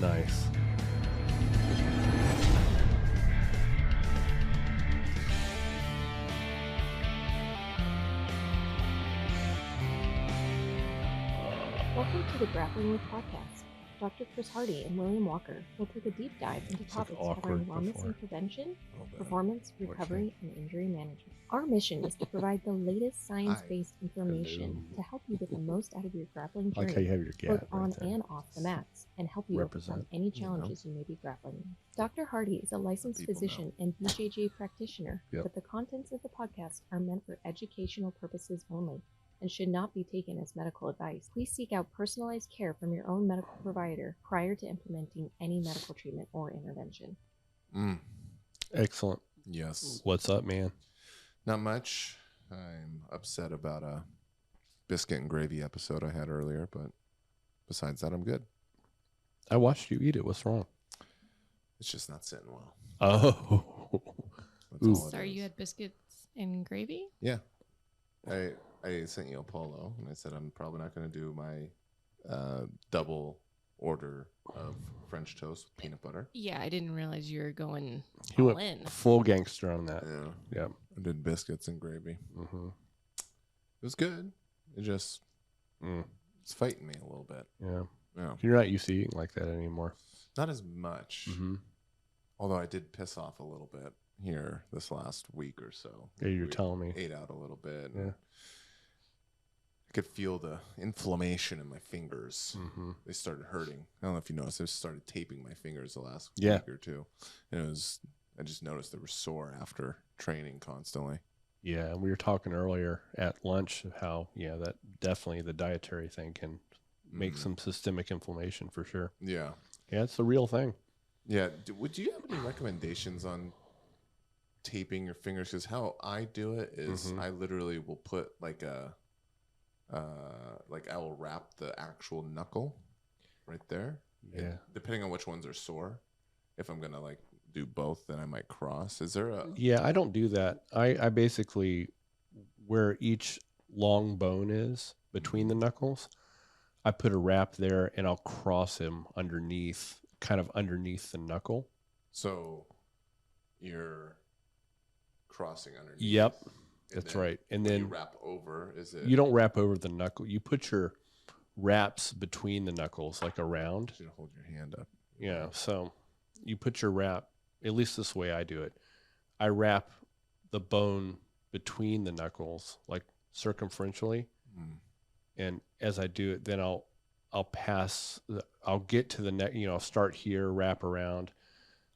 Nice. Welcome to the Grappling With podcast. Dr. Chris Hardy and William Walker will take a deep dive into topics covering wellness and prevention, performance, recovery, and injury management. Our mission is to provide the latest science-based information to help you get the most out of your grappling journey, Like how you have your gap both on and off the mats, and help you overcome any challenges you may be grappling with. Dr. Hardy is a licensed physician and BJJ practitioner, but the contents of the podcast are meant for educational purposes only and should not be taken as medical advice. Please seek out personalized care from your own medical provider prior to implementing any medical treatment or intervention. Excellent. Yes. What's up, man? Not much. I'm upset about a biscuit and gravy episode I had earlier, but besides that, I'm good. I watched you eat it. What's wrong? It's just not sitting well. Oh. That's all it Sorry, is. you had biscuits and gravy? Yeah. I sent you a polo, and I said I'm probably not going to do my double order of French toast with peanut butter. Yeah, I didn't realize you were going He all went in. full gangster on that. Yeah. Yep. I did biscuits and gravy. Mm-hmm. It was good. It just it's fighting me a little bit. Yeah. Yeah. You're not used to eating like that anymore. Not as much. Mm-hmm. Although I did piss off a little bit here this last week or so. Yeah, you're telling me. Ate out a little bit. Yeah. I could feel the inflammation in my fingers. Mm-hmm. They started hurting. I don't know if you noticed. I started taping my fingers the last Yeah. week or two. And I just noticed they were sore after training constantly. Yeah, and we were talking earlier at lunch of how, that definitely the dietary thing can make some systemic inflammation for sure. Yeah. Yeah, it's a real thing. Yeah. Would you have any recommendations on taping your fingers? Because how I do it is I literally will put like I will wrap the actual knuckle right there. Yeah. And depending on which ones are sore, if I'm going to like do both, then I might cross. Is there a... Yeah, I don't do that. I basically, where each long bone is between the knuckles, I put a wrap there and I'll cross him underneath, kind of underneath the knuckle. So you're crossing underneath. Yep, And that's then right. And when then you wrap over, is it... you don't wrap over the knuckle. You put your wraps between the knuckles, like around. You should hold your hand up. Yeah, so you put your wrap, at least this way I do it. I wrap the bone between the knuckles, like circumferentially. And as I do it, then I'll get to the neck, I'll start here, wrap around,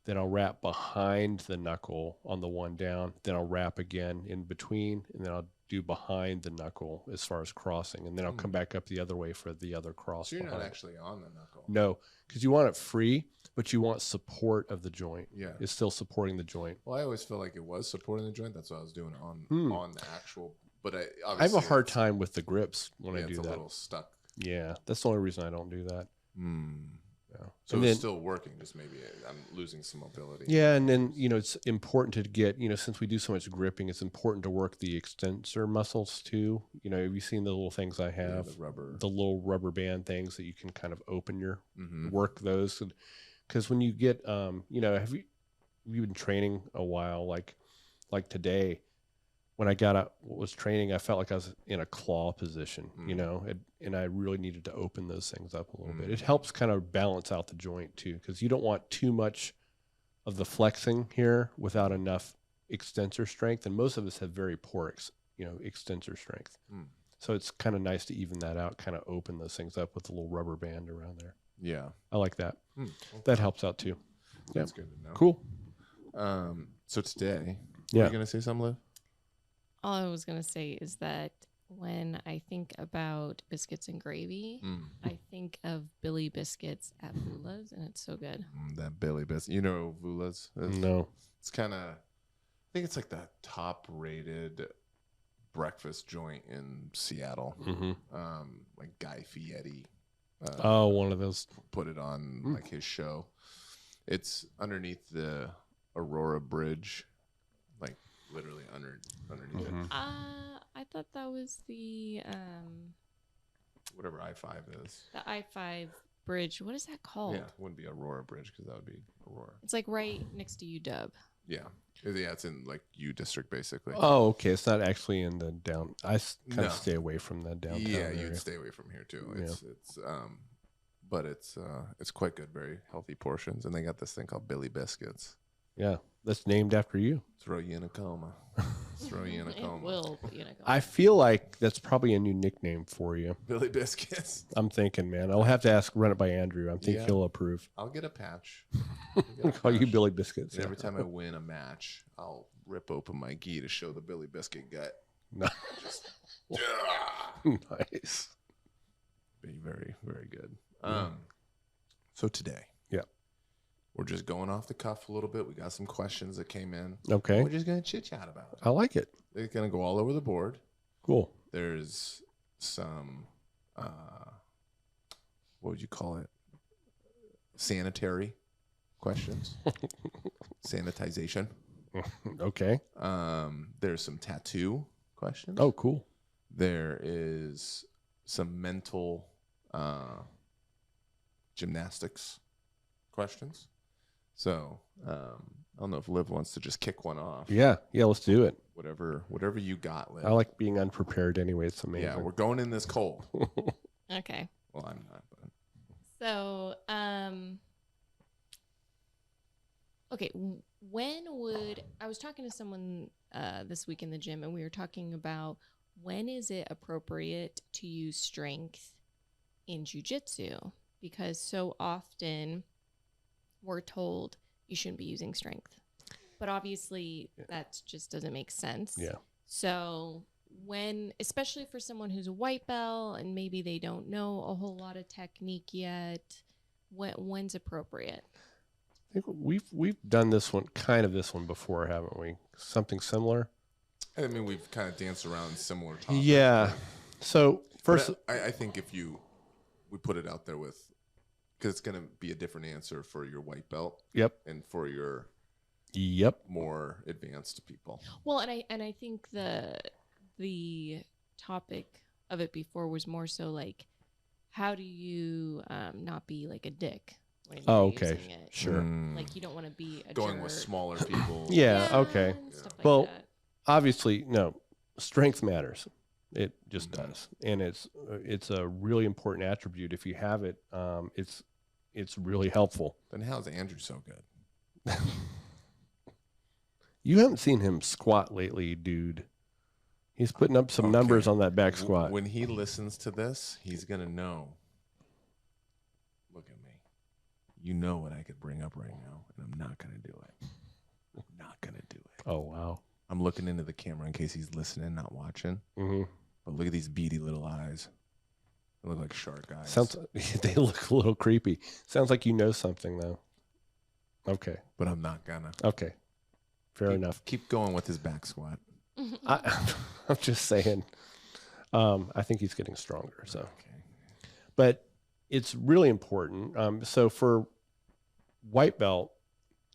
then I'll wrap behind the knuckle on the one down, then I'll wrap again in between, and then I'll do behind the knuckle as far as crossing, and then I'll come back up the other way for the other cross. So you're behind. not actually on the knuckle. No, because you want it free, but you want support of the joint. Yeah. It's still supporting the joint. Well, I always feel like it was supporting the joint. That's what I was doing on the actual... But I have a hard time with the grips when I do it's that. a little stuck. Yeah, that's the only reason I don't do that. Yeah. So And it's then- still working, just maybe I'm losing some mobility. Yeah, and then it's important to get since we do so much gripping, it's important to work the extensor muscles too. Have you seen the little things I have? the little rubber band things that you can kind of open your work those, because when you get have you been training a while like today? When I was training, I felt like I was in a claw position, and I really needed to open those things up a little bit. It helps kind of balance out the joint too, because you don't want too much of the flexing here without enough extensor strength. And most of us have very poor, extensor strength. So it's kind of nice to even that out, kind of open those things up with a little rubber band around there. Yeah. I like that. That helps out too. That's good to know. Cool. So today, Yeah. are you going to say something, Liv? All I was going to say is that when I think about biscuits and gravy, I think of Billy Biscuits at Vula's, and it's so good. That Billy biscuit. You know Vula's? No. It's kind of, I think it's like the top-rated breakfast joint in Seattle. Like Guy Fieri. One of those. Put it on like his show. It's underneath the Aurora Bridge, like literally underneath it. I thought that was the Whatever I-5 is. I-5 bridge. What is that called? Yeah, it wouldn't be Aurora Bridge because that would be Aurora. It's like right next to UW. Yeah. Yeah, it's in like U district basically. Oh, okay. It's not actually in the down. I kind of stay away from the downtown. Yeah, area. you'd stay away from here too. But it's quite good, very healthy portions, and they got this thing called Billy Biscuits. Yeah, that's named after you. Throw you in a coma. Throw you in a coma. It will put you in a coma. I feel like that's probably a new nickname for you. Billy Biscuits. I'm thinking, man. I'll have to run it by Andrew. I think he'll approve. I'll get a patch. I'll call you Billy Biscuits. And every time I win a match, I'll rip open my gi to show the Billy Biscuit gut. No. Just, nice. Be very, very good. So today, we're just going off the cuff a little bit. We got some questions that came in. Okay. We're just going to chit chat about it. I like it. They're going to go all over the board. Cool. There's some, what would you call it? Sanitary questions. Sanitization. Okay. There's some tattoo questions. Oh, cool. There is some mental gymnastics questions. So I don't know if Liv wants to just kick one off. Yeah, let's do it. Whatever you got, Liv. I like being unprepared anyway. It's amazing. Yeah, we're going in this cold. Okay. Well, I'm not. But. So, okay, I was talking to someone this week in the gym, and we were talking about when is it appropriate to use strength in jiu-jitsu? Because so often we're told you shouldn't be using strength. But obviously that just doesn't make sense. Yeah. So especially for someone who's a white belt and maybe they don't know a whole lot of technique yet, when's appropriate? I think we've done this one before, haven't we? Something similar. I mean, we've kind of danced around similar topics. Yeah. So first, I think if we put it out there because it's going to be a different answer for your white belt. Yep. And for your more advanced people. Well, and I think the topic of it before was more so like, how do you not be like a dick? Okay, sure. Like you don't want to be going jerk. with smaller people. Yeah, okay. Stuff like Well, that. obviously, no, strength matters. It just does, and it's a really important attribute. If you have it, it's really helpful. Then how's Andrew so good? You haven't seen him squat lately, dude. He's putting up some numbers on that back squat. When he listens to this, he's gonna know. Look at me. You know what I could bring up right now, and I'm not gonna do it. I'm not gonna do it. Oh wow. I'm looking into the camera in case he's listening, not watching. Mm-hmm. But look at these beady little eyes. They look like shark eyes. They look a little creepy. Sounds like you know something though. Okay. But I'm not gonna. Okay. Fair enough. Keep going with his back squat. I'm just saying. I think he's getting stronger. So, okay. But it's really important. So for white belt,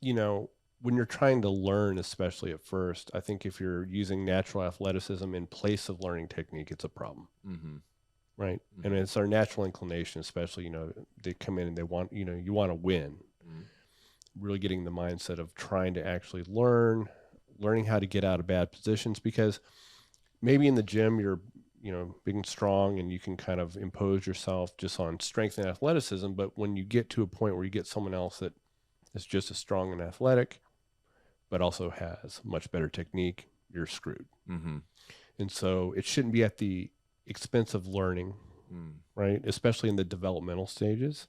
when you're trying to learn, especially at first, I think if you're using natural athleticism in place of learning technique, it's a problem. Mm-hmm. Right. Mm-hmm. And it's our natural inclination, especially, they come in and they want, you want to win. Mm-hmm. Really getting the mindset of trying to actually learning how to get out of bad positions, because maybe in the gym you're, big and strong and you can kind of impose yourself just on strength and athleticism. But when you get to a point where you get someone else that is just as strong and athletic, but also has much better technique, you're screwed. Mm-hmm. And so it shouldn't be at the expense of learning, right? Especially in the developmental stages.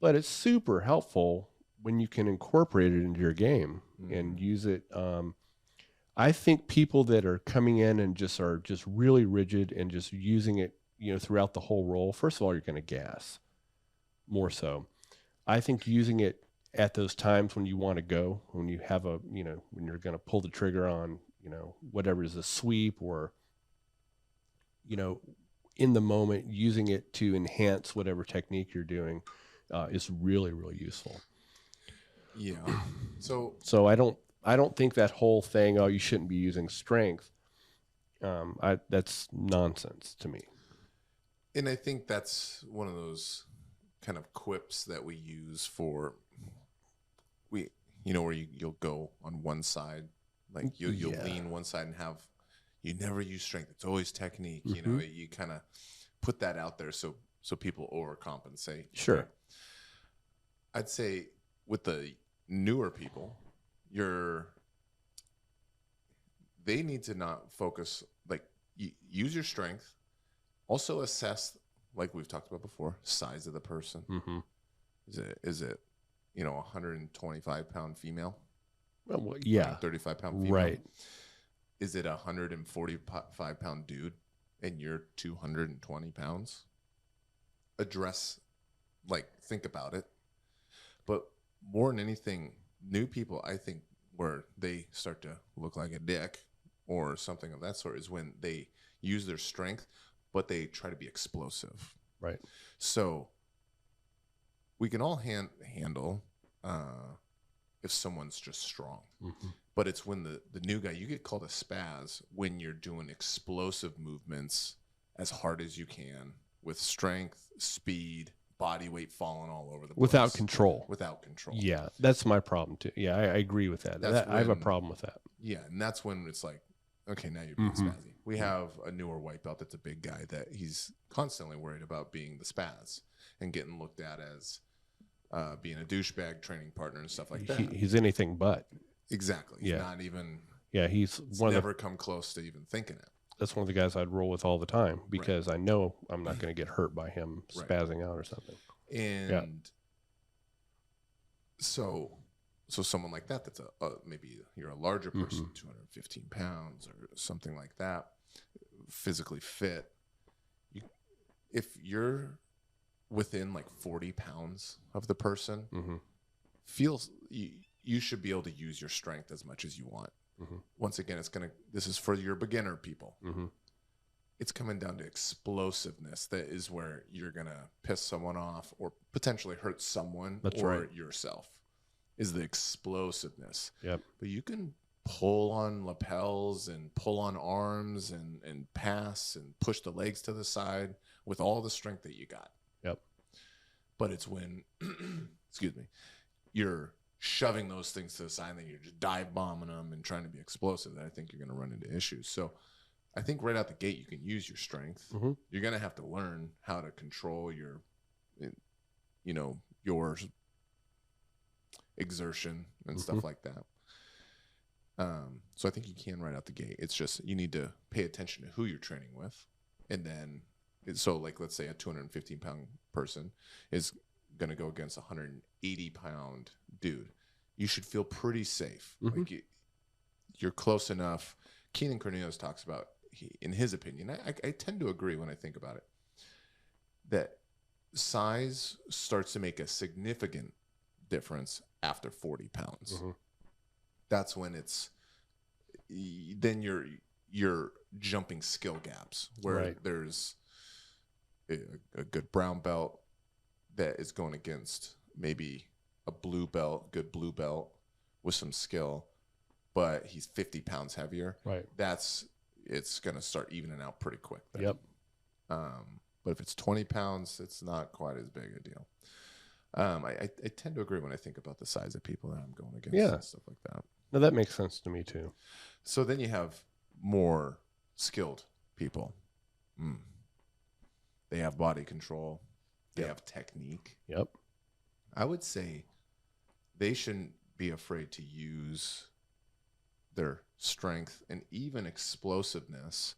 But it's super helpful when you can incorporate it into your game and use it. I think people that are coming in and are just really rigid and just using it, throughout the whole roll, first of all, you're going to gas more so. I think using it at those times when you want to go, when you have when you're going to pull the trigger on, whatever is a sweep or, in the moment, using it to enhance whatever technique you're doing is really, really useful. Yeah. So I don't think that whole thing, you shouldn't be using strength. That's nonsense to me. And I think that's one of those kind of quips that we use for where you'll go on one side, like you'll lean one side and you never use strength. It's always technique. Mm-hmm. You kind of put that out there so people overcompensate. Sure. Okay? I'd say with the newer people, they need to not focus, like use your strength. Also assess, like we've talked about before, size of the person. Mm-hmm. Is it 125-pound female? Well, yeah. 135-pound female. Right. Is it a 145-pound dude and you're 220 pounds? Think about it. But more than anything, new people, I think, where they start to look like a dick or something of that sort is when they use their strength, but they try to be explosive. Right. So we can all handle if someone's just strong. Mm-hmm. But it's when the new guy, you get called a spaz when you're doing explosive movements as hard as you can with strength, speed, body weight falling all over the place. Without control. Yeah, that's my problem too. Yeah, I agree with that. I have a problem with that. Yeah, and that's when it's like, okay, now you're being spazzy. We have a newer white belt that's a big guy that he's constantly worried about being the spaz and getting looked at as being a douchebag training partner and stuff like that. He's anything but. Exactly. He's not even. Yeah, he's never come close to even thinking it. That's one of the guys I'd roll with all the time because I know I'm not going to get hurt by him spazzing out or something. And so someone like that's maybe you're a larger person, 215 pounds or something like that, physically fit. If you're within like 40 pounds of the person, you should be able to use your strength as much as you want. Once again, this is for your beginner people. It's coming down to explosiveness. That is where you're going to piss someone off or potentially hurt someone yourself, is the explosiveness. Yep. But you can pull on lapels and pull on arms and pass and push the legs to the side with all the strength that you got. Yep. But it's when, excuse me, you're shoving those things to the side and then you're just dive bombing them and trying to be explosive, that I think you're going to run into issues. So I think right out the gate, you can use your strength. You're going to have to learn how to control your exertion and stuff like that. So I think you can right out the gate. It's just, you need to pay attention to who you're training with. And then, let's say a 215-pound person is going to go against a 180-pound dude. You should feel pretty safe. Like you're close enough. Keenan Cornelius talks about, in his opinion, I tend to agree when I think about it, that size starts to make a significant difference after 40 pounds. That's when then you're jumping skill gaps where there's a good brown belt that is going against maybe a good blue belt with some skill, but he's 50 pounds heavier. Right. It's going to start evening out pretty quick then. Yep. But if it's 20 pounds, it's not quite as big a deal. I tend to agree when I think about the size of people that I'm going against and stuff like that. No, that makes sense to me too. So then you have more skilled people. They have body control. They have technique. Yep. I would say they shouldn't be afraid to use their strength and even explosiveness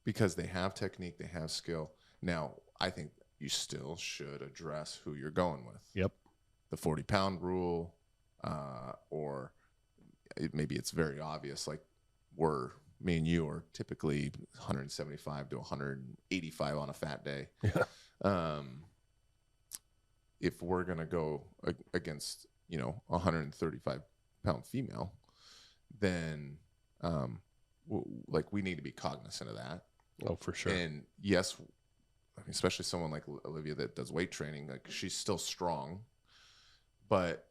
because they have technique, they have skill. Now, I think you still should address who you're going with. Yep. The 40-pound rule, or maybe it's very obvious, like me and you are typically 175 to 185 on a fat day. Yeah. If we're going to go against, 135-pound female, then we need to be cognizant of that. Oh, for sure. And yes, especially someone like Olivia that does weight training, like she's still strong, but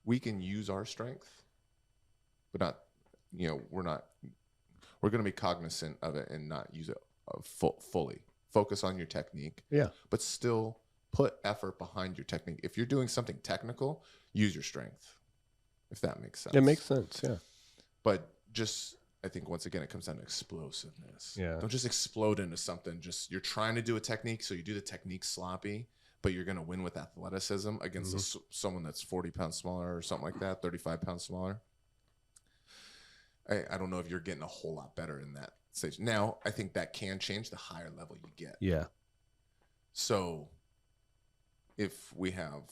we can use our strength, but not, we're going to be cognizant of it and not use it fully. focus on your technique. Yeah. But still put effort behind your technique. If you're doing something technical, use your strength, if that makes sense. It makes sense, yeah. But just, I think once again, it comes down to explosiveness. Yeah. Don't just explode into something. Just, you're trying to do a technique, so you do the technique sloppy, but you're going to win with athleticism against someone that's 40 pounds smaller or something like that, 35 pounds smaller. I don't know if you're getting a whole lot better in that stage. Now, I think that can change the higher level you get. Yeah. So if we have,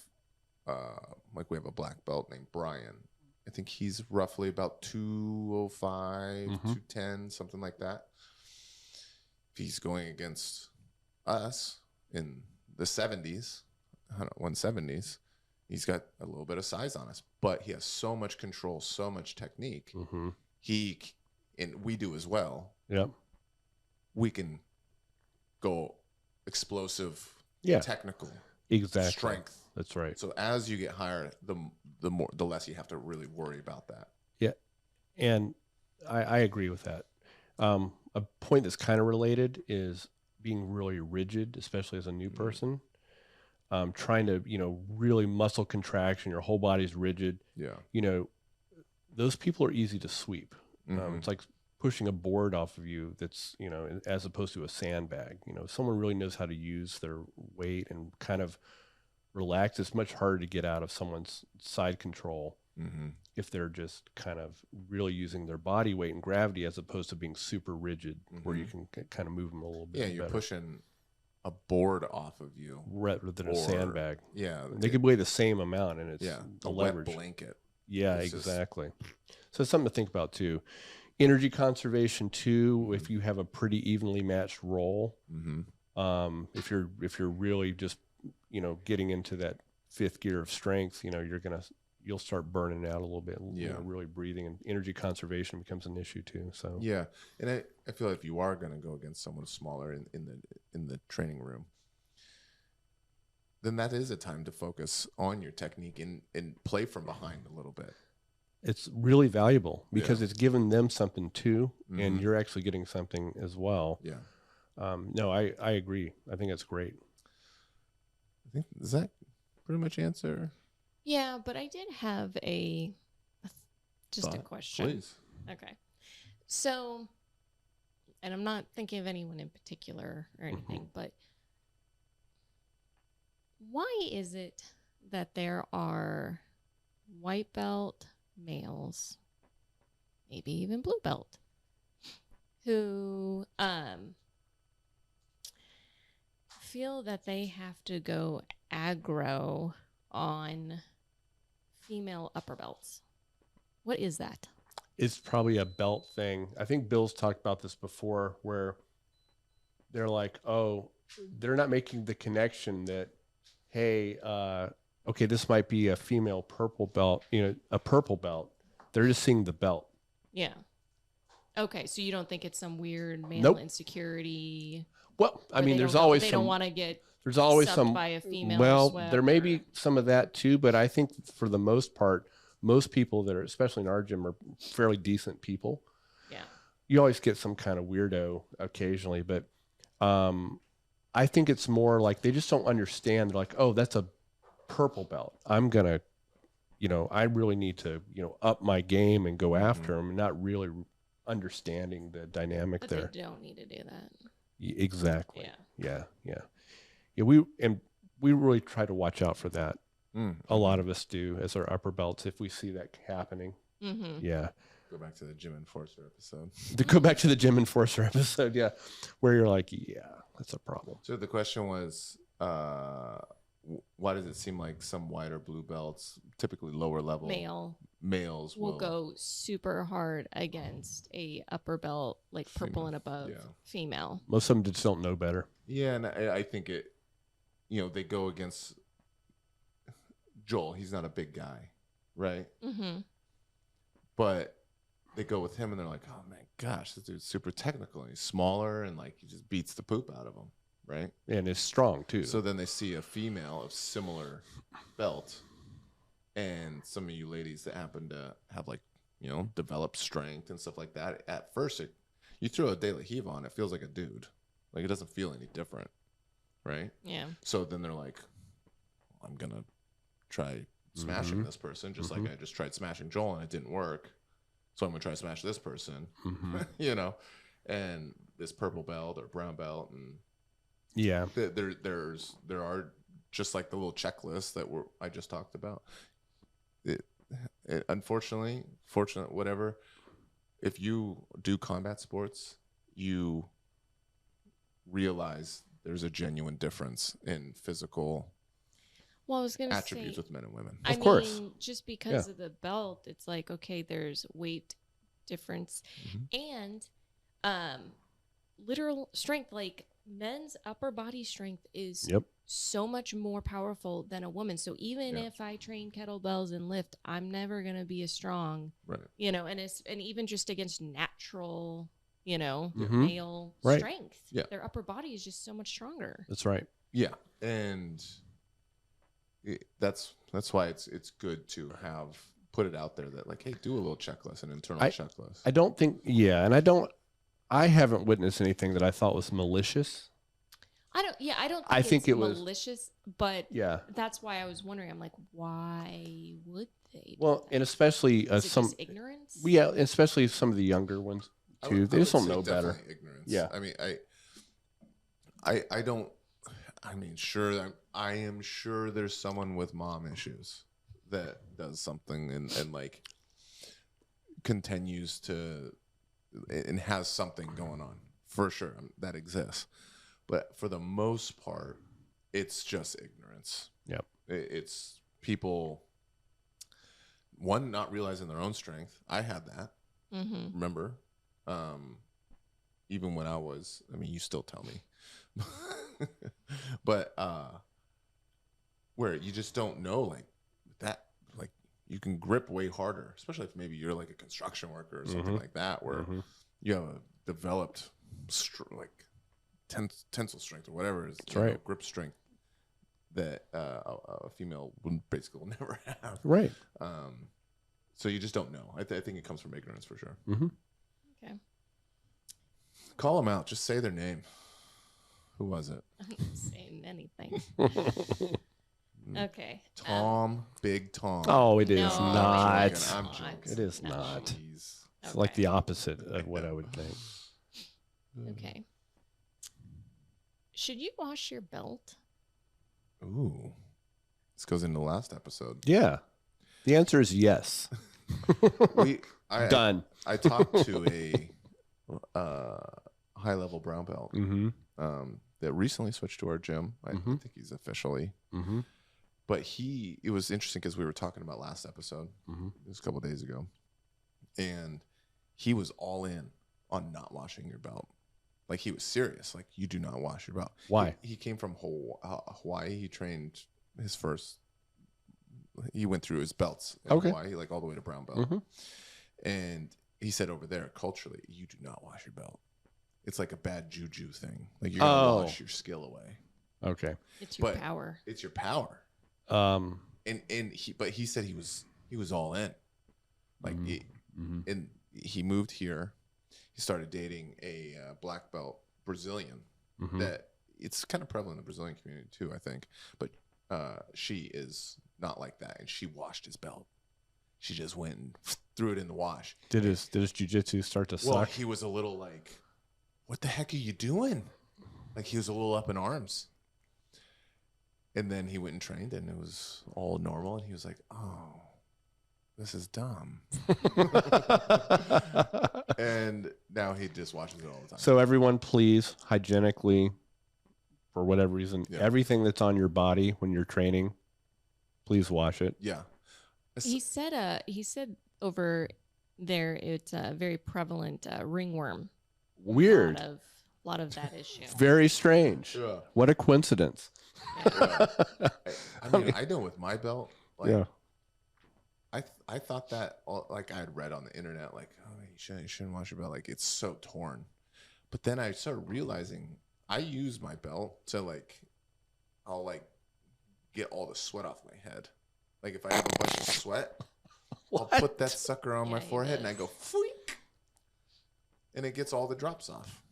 like we have a black belt named Brian, I think he's roughly about 205, 210, something like that. If he's going against us in the 70s, 170s, he's got a little bit of size on us, but he has so much control, so much technique. And we do as well. Yep. We can go explosive, technical, exactly, strength. That's right. So as you get higher, the less you have to really worry about that. Yeah, and I agree with that. A point that's kind of related is being really rigid, especially as a new person. Trying to, really muscle contraction, your whole body's rigid. Yeah. Those people are easy to sweep. It's like pushing a board off of you that's, as opposed to a sandbag. If someone really knows how to use their weight and kind of relax, it's much harder to get out of someone's side control if they're just kind of really using their body weight and gravity as opposed to being super rigid where you can kind of move them a little bit. Yeah, you're pushing a board off of you rather than a sandbag. Yeah. They could weigh the same amount, and it's a leverage. Wet blanket. Yeah, exactly. So it's something to think about too. Energy conservation too. If you have a pretty evenly matched roll, if you're really just getting into that fifth gear of strength, you'll start burning out a little bit. Really breathing, and energy conservation becomes an issue too. So yeah, and I feel like if you are going to go against someone smaller in the training room, then that is a time to focus on your technique and play from behind a little bit. It's really valuable because it's giving them something too, and you're actually getting something as well. Yeah. No, I agree. I think it's great. I think, does that pretty much answer? Yeah, but I did have a question. Please. Okay. So, and I'm not thinking of anyone in particular or anything, but why is it that there are white belt males, maybe even blue belt, who feel that they have to go aggro on female upper belts? What is that? It's probably a belt thing. I think Bill's talked about this before, where they're like, oh, they're not making the connection that, hey, okay, this might be a female purple belt, a purple belt. They're just seeing the belt. Yeah. Okay, so you don't think it's some weird male insecurity? Well, I mean, there's always they some. Don't want to get. There's always some by a female. Well, there may be some of that too, but I think for the most part, most people that are, especially in our gym, are fairly decent people. Yeah. You always get some kind of weirdo occasionally, but I think it's more like they just don't understand. They're like, oh, that's a purple belt. I'm gonna, I really need to, up my game and go after them, not really understanding the dynamic but there. They don't need to do that. Exactly. Yeah. Yeah. We really try to watch out for that. A lot of us do as our upper belts if we see that happening. Yeah. Go back to the gym enforcer episode. Go back to the gym enforcer episode. Yeah, where you're like, yeah, that's a problem. So the question was, why does it seem like some white or blue belts, typically lower level males will go super hard against a upper belt, like purple and above female? Most of them just don't know better. Yeah, and I think it, they go against Joel. He's not a big guy, right? But they go with him and they're like, oh my gosh, this dude's super technical and he's smaller and like he just beats the poop out of him, right? And is strong too. So then they see a female of similar belt, and some of you ladies that happen to have like, developed strength and stuff like that. At first, you throw a De La Riva on, it feels like a dude. Like it doesn't feel any different, right? Yeah. So then they're like, I'm gonna try smashing this person, just like I just tried smashing Joel and it didn't work. So I'm gonna try to smash this person, you know, and this purple belt or brown belt, and there are just like the little checklists that I just talked about. Unfortunately, whatever. If you do combat sports, you realize there's a genuine difference in physical Well, I was going to attributes say, with men and women. Of course. Just because of the belt, it's like, okay, there's weight difference and literal strength. Like men's upper body strength is so much more powerful than a woman. So even if I train kettlebells and lift, I'm never going to be as strong, you know, and even just against natural, you know, male strength, their upper body is just so much stronger. That's right. Yeah. And that's why it's good to put it out there that like, hey, do a little checklist, an internal checklist. I don't think, I haven't witnessed anything that I thought was malicious. I think it was malicious, but that's why I was wondering. I'm like, why would they? And especially just ignorance. Yeah, especially some of the younger ones too. They just don't know better. Ignorance. Yeah. I mean, I don't. I mean, sure. I am sure there's someone with mom issues that does something and like continues to and has something going on for sure. That exists. But for the most part, it's just ignorance. Yep. It's people, one, not realizing their own strength. I had that. Remember? Even when you still tell me. But where you just don't know, like, that, like, you can grip way harder, especially if maybe you're like a construction worker or something like that, where you have a developed, tensile strength or whatever it is, grip strength that a female would basically never have. Right. So you just don't know. I think it comes from ignorance for sure. Okay. Call them out. Just say their name. Who was it? I'm not saying anything. Okay. Tom, Big Tom. Oh, it is No, not. I'm joking. It is No. not. Jeez. It's like the opposite of what I would think. Okay. Should you wash your belt? Ooh. This goes into the last episode. Yeah. The answer is yes. Done. I talked to a high-level brown belt that recently switched to our gym. I think he's officially. But it was interesting because we were talking about last episode. It was a couple of days ago. And he was all in on not washing your belt. Like, he was serious. Like, you do not wash your belt. Why? He came from Hawaii. He trained he went through his belts in Hawaii, like all the way to brown belt. And he said over there, culturally, you do not wash your belt. It's like a bad juju thing. Like, you're going to wash your skill away. Okay. It's your power. It's your power. But he said he was all in. Like, and he moved here. He started dating a black belt Brazilian that it's kind of prevalent in the Brazilian community too, I think. But she is not like that, and she washed his belt. She just went and threw it in the wash. Did his jiu-jitsu start to suck? Well, he was a little like, what the heck are you doing? Like, he was a little up in arms. And then he went and trained, and it was all normal. And he was like, oh, this is dumb. And now he just washes it all the time. So everyone, please, hygienically, for whatever reason, everything that's on your body when you're training, please wash it. Yeah. He said over there it's a very prevalent ringworm. Weird. A lot of that issue. Very strange. Yeah. What a coincidence. Yeah. I mean, I know with my belt, like, I thought that, like, I had read on the internet, like, oh, you shouldn't wash your belt. Like, it's so torn. But then I started realizing I use my belt to, like, I'll, like, get all the sweat off my head. Like, if I have a bunch of sweat, I'll put that sucker on my forehead and I go, freak. And it gets all the drops off.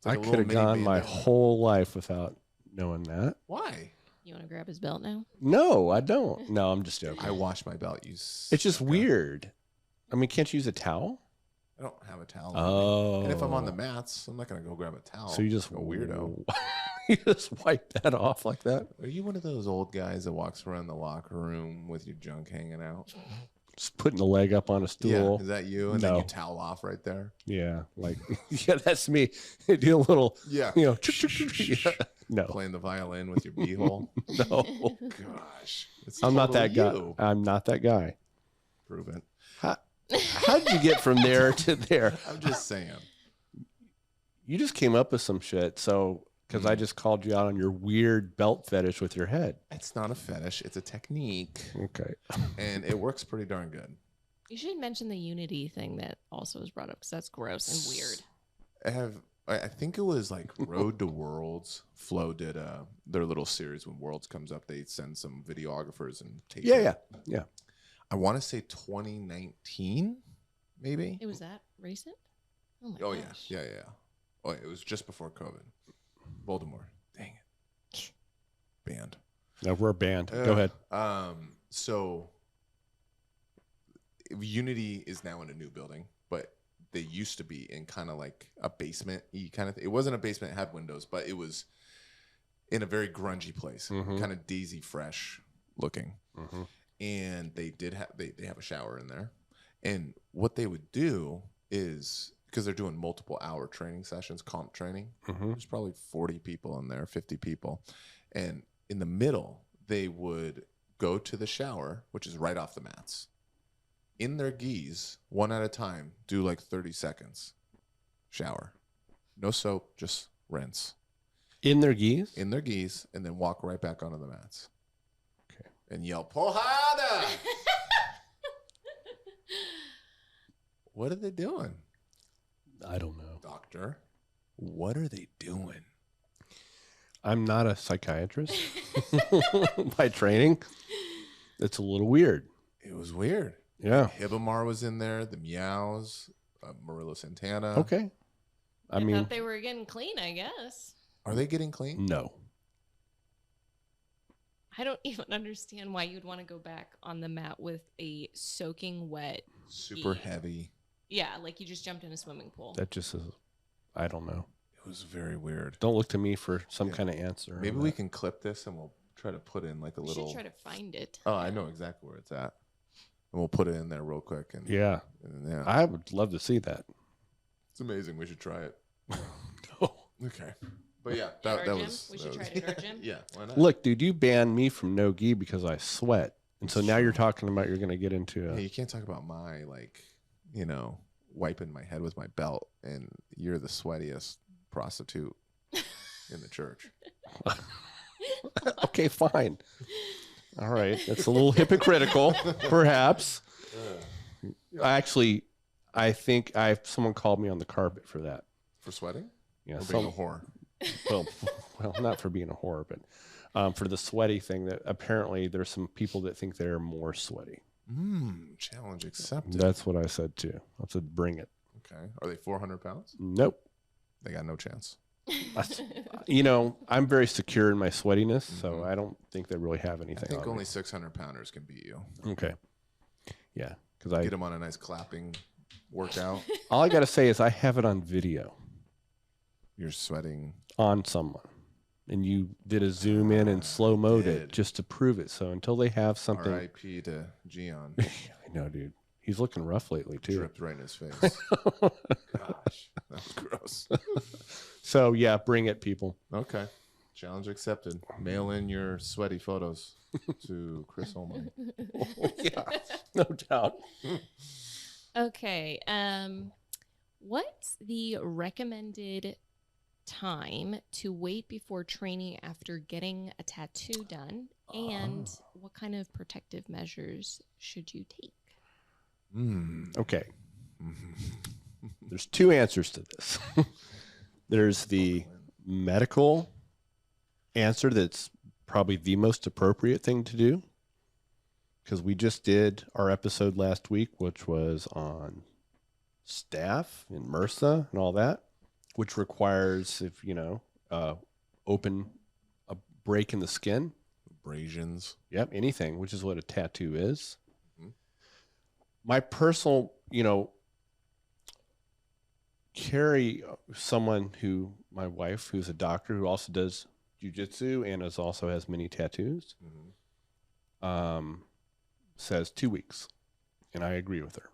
I could have gone my whole life without knowing that. Why? You want to grab his belt now? No, I don't. No, I'm just joking. I wash my belt. It's just weird. I mean, can't you use a towel? I don't have a towel. Oh. And if I'm on the mats, I'm not going to go grab a towel. So you just a weirdo. You just wipe that off like that? Are you one of those old guys that walks around the locker room with your junk hanging out? Just putting a leg up on a stool. Yeah, is that you? And then you towel off right there? Yeah, like, yeah, that's me. Do a little, yeah. You know, yeah. No. Playing the violin with your beehole? No. Gosh. I'm not that guy. I'm not that guy. Prove it. How did you get from there to there? I'm just saying. You just came up with some shit. So, because I just called you out on your weird belt fetish with your head. It's not a fetish. It's a technique. Okay. And it works pretty darn good. You should mention the unity thing that also was brought up because that's gross and weird. I think it was like Road to Worlds. Flo did their little series when Worlds comes up. They send some videographers and take Yeah. I want to say 2019, maybe. It was that recent? Oh my gosh. Yeah. Oh, it was just before COVID. Baltimore. Dang it. Banned. No, we're banned. Go ahead. So Unity is now in a new building, but they used to be in kind of like a basement. It wasn't a basement, it had windows, but it was in a very grungy place, kind of Daisy Fresh looking. And they did have they have a shower in there. And what they would do is, because they're doing multiple hour training sessions, comp training, there's probably 40 people in there, 50 people. And in the middle, they would go to the shower, which is right off the mats, in their gis, one at a time, do like 30 seconds. Shower. No soap, just rinse. In their gis? In their gis, and then walk right back onto the mats. Okay. And yell, Pohada! What are they doing? I don't know. Doctor, what are they doing? I'm not a psychiatrist by training. It's a little weird. It was weird. Yeah. Hibamar was in there, the Meows, Murillo Santana. Okay. I mean, thought they were getting clean, I guess. Are they getting clean? No. I don't even understand why you'd want to go back on the mat with a soaking wet Super gi. heavy. Yeah, like you just jumped in a swimming pool. That just is, I don't know. It was very weird. Don't look to me for some kind of answer. Maybe we can clip this and we'll try to put in like a little. We should try to find it. Oh, I know exactly where it's at. And we'll put it in there real quick. And yeah. Yeah. I would love to see that. It's amazing. We should try it. Oh. Okay. But yeah, that was. We should try it at our gym. Yeah, why not? Look, dude, you banned me from no gi because I sweat. And so now you're talking about you're going to get into Hey, you can't talk about my, like, you know, wiping my head with my belt and you're the sweatiest prostitute in the church. Okay, fine. All right. That's a little hypocritical, perhaps. Actually, I think someone called me on the carpet for that. For sweating? Yeah. Or being a whore? Well, not for being a whore, but for the sweaty thing, that apparently there's some people that think they're more sweaty. Challenge accepted. That's what I said too. I said, bring it. Okay. Are they 400 pounds? Nope. They got no chance. You know, I'm very secure in my sweatiness, so I don't think they really have anything. I think on only me. 600 pounders can beat you. Okay. Yeah, because I Get them on a nice clapping workout. all I got to say is I have it on video You're sweating. on someone, and you did a zoom in and slow mode it did. just to prove it. So until they have something, R.I.P. to Gian. I know, dude. He's looking rough lately too. Dripped right in his face. Gosh, that was gross. So yeah, bring it, people. Okay. Challenge accepted. Mail in your sweaty photos to Chris Holman. Yeah, no doubt. Okay. What's the recommended time to wait before training after getting a tattoo done? And what kind of protective measures should you take? Okay. There's two answers to this. There's the medical answer that's probably the most appropriate thing to do, because we just did our episode last week, which was on staph and MRSA and all that. which requires, if open a break in the skin. Abrasions. Yep, anything, which is what a tattoo is. Mm-hmm. My personal, Carrie, my wife, who's a doctor who also does jiu-jitsu and also has many tattoos, says 2 weeks. And I agree with her.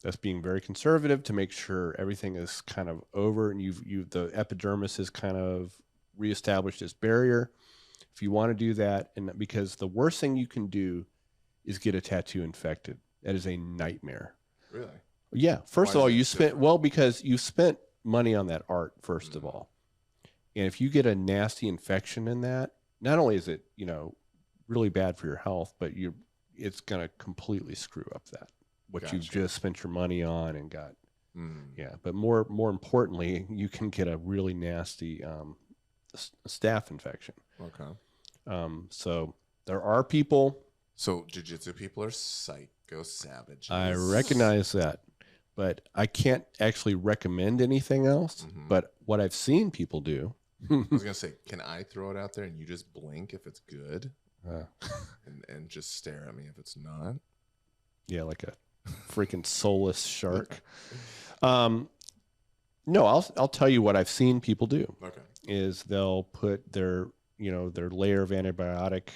That's being very conservative to make sure everything is kind of over and the epidermis is kind of reestablished its barrier. If you want to do that, and because the worst thing you can do is get a tattoo infected. That is a nightmare. Really? Yeah. First of all, because you spent money on that art, first of all. And if you get a nasty infection in that, not only is it, really bad for your health, but it's going to completely screw up what you've just spent your money on and got. Yeah. But more importantly, you can get a really nasty staph infection. Okay. So there are people. So jiu-jitsu people are psycho savages. I recognize that, but I can't actually recommend anything else. But what I've seen people do. I was going to say, can I throw it out there and you just blink if it's good and just stare at me if it's not? Yeah, like a freaking soulless shark. No, I'll tell you what I've seen people do. Okay. Is they'll put their layer of antibiotic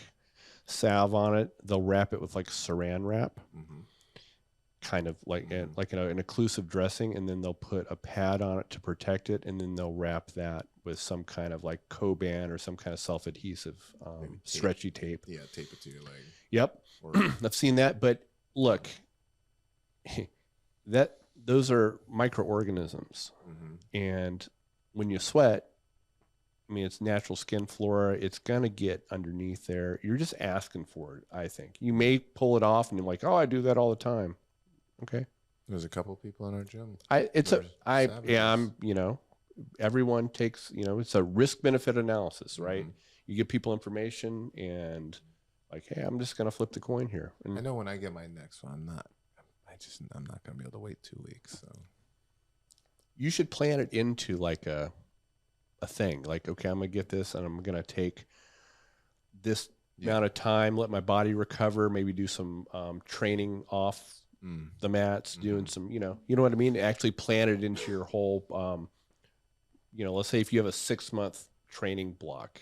salve on it. They'll wrap it with like saran wrap, kind of like an occlusive dressing, and then they'll put a pad on it to protect it, and then they'll wrap that with some kind of like Coban or some kind of self-adhesive stretchy tape. Yeah, tape it to your leg. Yep, I've seen that. But look, those are microorganisms, and when you sweat, I mean, it's natural skin flora. It's going to get underneath there. You're just asking for it, I think. You may pull it off and you're like, oh, I do that all the time. Okay. There's a couple people in our gym. Everyone takes, it's a risk benefit analysis, right? You give people information and like, hey, I'm just going to flip the coin here. And I know when I get my next one, I'm not going to be able to wait 2 weeks. So you should plan it into like a thing, like, okay, I'm gonna get this and I'm gonna take this amount of time, let my body recover, maybe do some training off the mats, doing some, you know what I mean? Actually plan it into your whole, let's say if you have a 6-month training block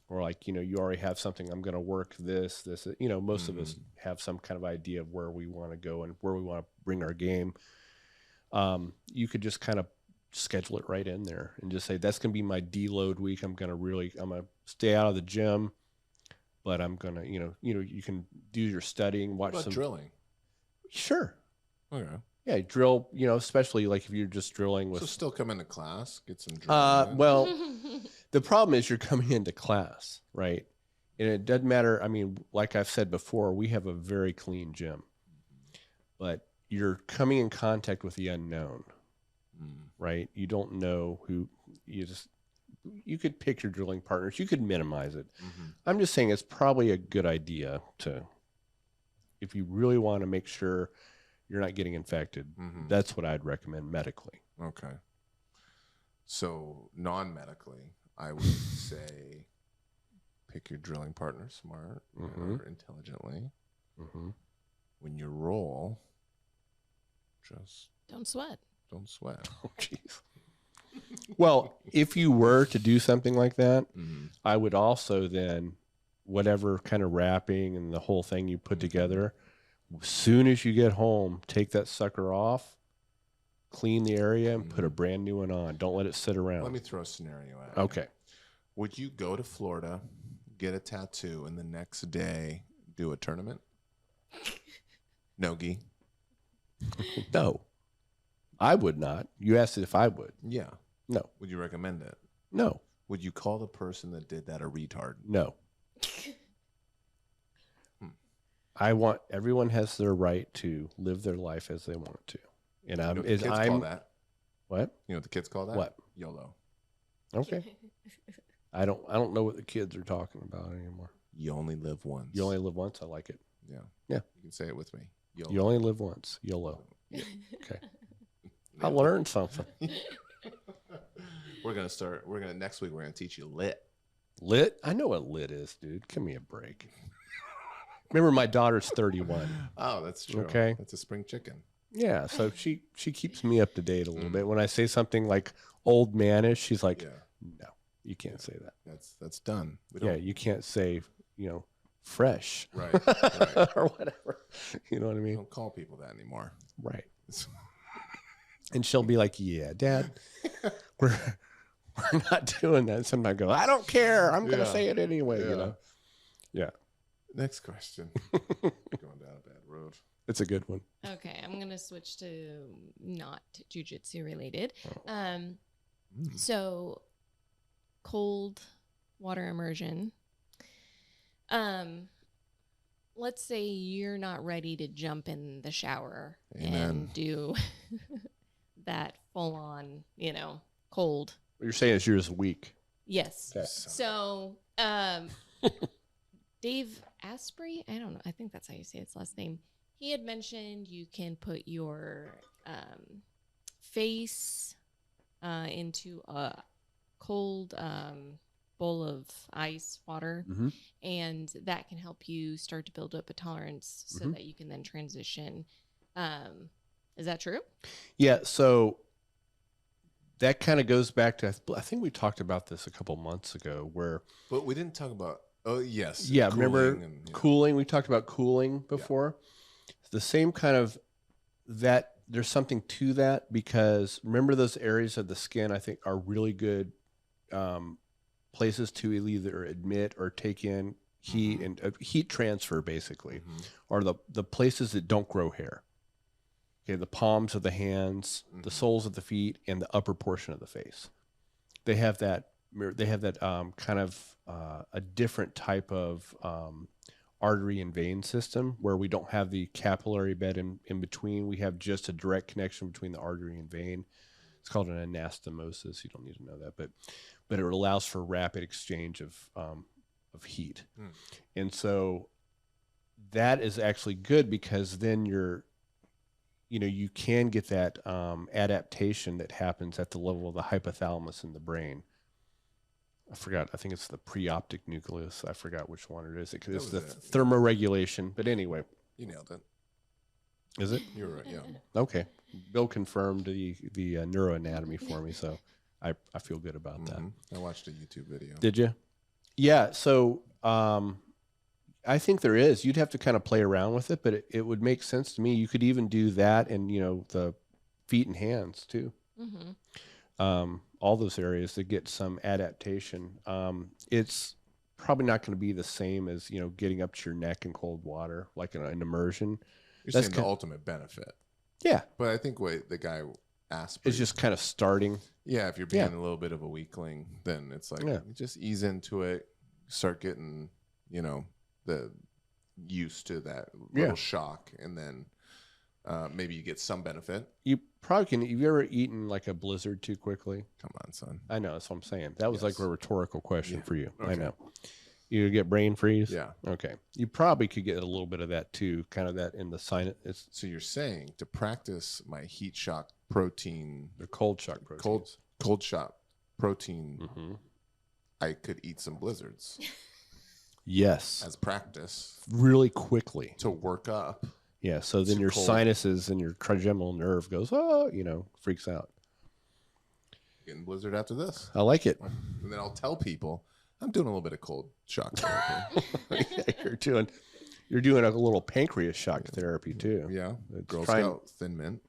or like, you already have something, I'm going to work this, most of us have some kind of idea of where we want to go and where we want to bring our game. You could just kind of schedule it right in there and just say, that's going to be my deload week. I'm going to stay out of the gym, but I'm going to, you can do your studying, watch some drilling. Sure. Okay. Yeah. Drill, especially like if you're just drilling with, so still come into class, get some drilling. Well, the problem is you're coming into class, right? And it doesn't matter. I mean, like I've said before, we have a very clean gym, but you're coming in contact with the unknown. Right? You don't know who you could pick your drilling partners. You could minimize it. I'm just saying it's probably a good idea if you really want to make sure you're not getting infected, that's what I'd recommend medically. Okay. So non-medically, I would say pick your drilling partner smart or intelligently. When you roll, just don't sweat. Don't sweat. Oh, jeez. Well, if you were to do something like that, I would also then, whatever kind of wrapping and the whole thing you put together, as soon as you get home, take that sucker off, clean the area, and put a brand new one on. Don't let it sit around. Let me throw a scenario at you. Okay. Would you go to Florida, get a tattoo, and the next day do a tournament? No-gi? No. I would not. You asked if I would. Yeah. No. Would you recommend it? No. Would you call the person that did that a retard? No. Everyone has their right to live their life as they want to. And call that? What? You know what the kids call that? What? YOLO. Okay. I don't know what the kids are talking about anymore. You only live once. You only live once. I like it. Yeah. Yeah. You can say it with me. YOLO. You only live once. YOLO. Yeah. Okay. I learned something. Next week we're gonna teach you lit. Lit? I know what lit is, dude. Give me a break. Remember, my daughter's 31. Oh, that's true. Okay. That's a spring chicken. Yeah, so she keeps me up to date a little bit. When I say something like old manish, she's like, no, you can't say that. That's done. You can't say, fresh. Right. Or whatever. You know what I mean? Don't call people that anymore. Right. And she'll be like, yeah, Dad, we're not doing that. Sometimes I go, I don't care. I'm going to say it anyway, Yeah. Next question. Going down a bad road. It's a good one. Okay, I'm going to switch to not jiu-jitsu related. So cold water immersion. Let's say you're not ready to jump in the shower and do that full on, cold. What you're saying is you're just weak. Yes. Okay. So, Dave Asprey, I don't know. I think that's how you say his last name. He had mentioned you can put your face into a cold bowl of ice water, and that can help you start to build up a tolerance so that you can then transition. Is that true? Yeah. So that kind of goes back to, I think we talked about this a couple months ago but we didn't talk about, yes. Yeah. Remember cooling? We talked about cooling before. Yeah. The same kind of that. There's something to that, because remember those areas of the skin, I think, are really good places to either admit or take in heat and heat transfer, basically, or the places that don't grow hair. Okay, the palms of the hands, the soles of the feet, and the upper portion of the face. They have that. Kind of a different type of artery and vein system, where we don't have the capillary bed in between. We have just a direct connection between the artery and vein. It's called an anastomosis. You don't need to know that, but it allows for rapid exchange of heat. And so that is actually good, because then you can get that adaptation that happens at the level of the hypothalamus in the brain. I forgot. I think it's the preoptic nucleus. I forgot which one it is. It's the thermoregulation. But anyway. You nailed it. Is it? You're right, yeah. Okay. Bill confirmed the neuroanatomy for me, so I feel good about that. I watched a YouTube video. Did you? Yeah. So I think there is. You'd have to kind of play around with it, but it would make sense to me. You could even do that and, the feet and hands too. All those areas to get some adaptation. It's probably not going to be the same as, getting up to your neck in cold water, like an immersion. You're saying the ultimate benefit. Yeah. But I think what the guy asked is just kind of starting. Yeah. If you're being a little bit of a weakling, then it's like, just ease into it, start getting, the used to that little shock, and then maybe you get some benefit. You probably can. Have you ever eaten like a blizzard too quickly? Come on, son. I know. That's what I'm saying. That was like a rhetorical question for you. Okay. I know. You get brain freeze? Yeah. Okay. You probably could get a little bit of that too, kind of that in the sinus. So you're saying to practice my heat shock protein, or cold shock protein, cold shock protein, I could eat some blizzards. Yes. As practice. Really quickly. To work up. Yeah. So then your sinuses and your trigeminal nerve goes, freaks out. Getting blizzard after this. I like it. And then I'll tell people I'm doing a little bit of cold shock therapy. You're doing a little pancreas shock therapy too. Yeah. Girl Scout Thin Mint.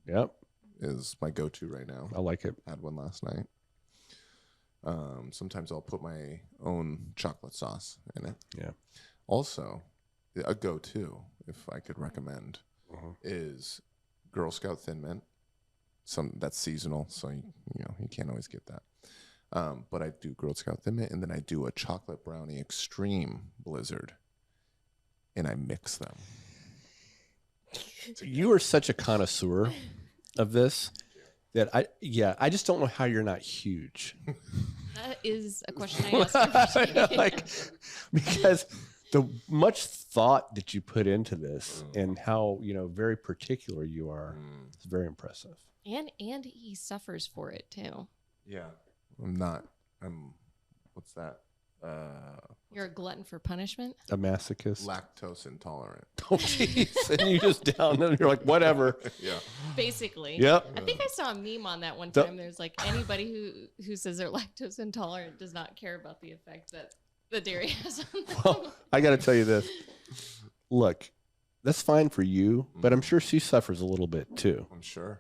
Yep. Is my go-to right now. I like it. Had one last night. Sometimes I'll put my own chocolate sauce in it. Yeah. Also, a go-to, if I could recommend, is Girl Scout Thin Mint. That's seasonal, so you can't always get that. But I do Girl Scout Thin Mint, and then I do a chocolate brownie extreme blizzard, and I mix them. You are such a connoisseur of this that I just don't know how you're not huge. That is a question I asked every because the much thought that you put into this and how very particular you are is very impressive. And he suffers for it too. Yeah. What's that? You're a glutton for punishment? A masochist. Lactose intolerant. Oh, jeez. And you just down and you're like, whatever. Yeah. Basically. Yep. I think I saw a meme on that one time. There's like anybody who says they're lactose intolerant does not care about the effect that the dairy has on them. Well, I got to tell you this. Look, that's fine for you, but I'm sure she suffers a little bit too. I'm sure.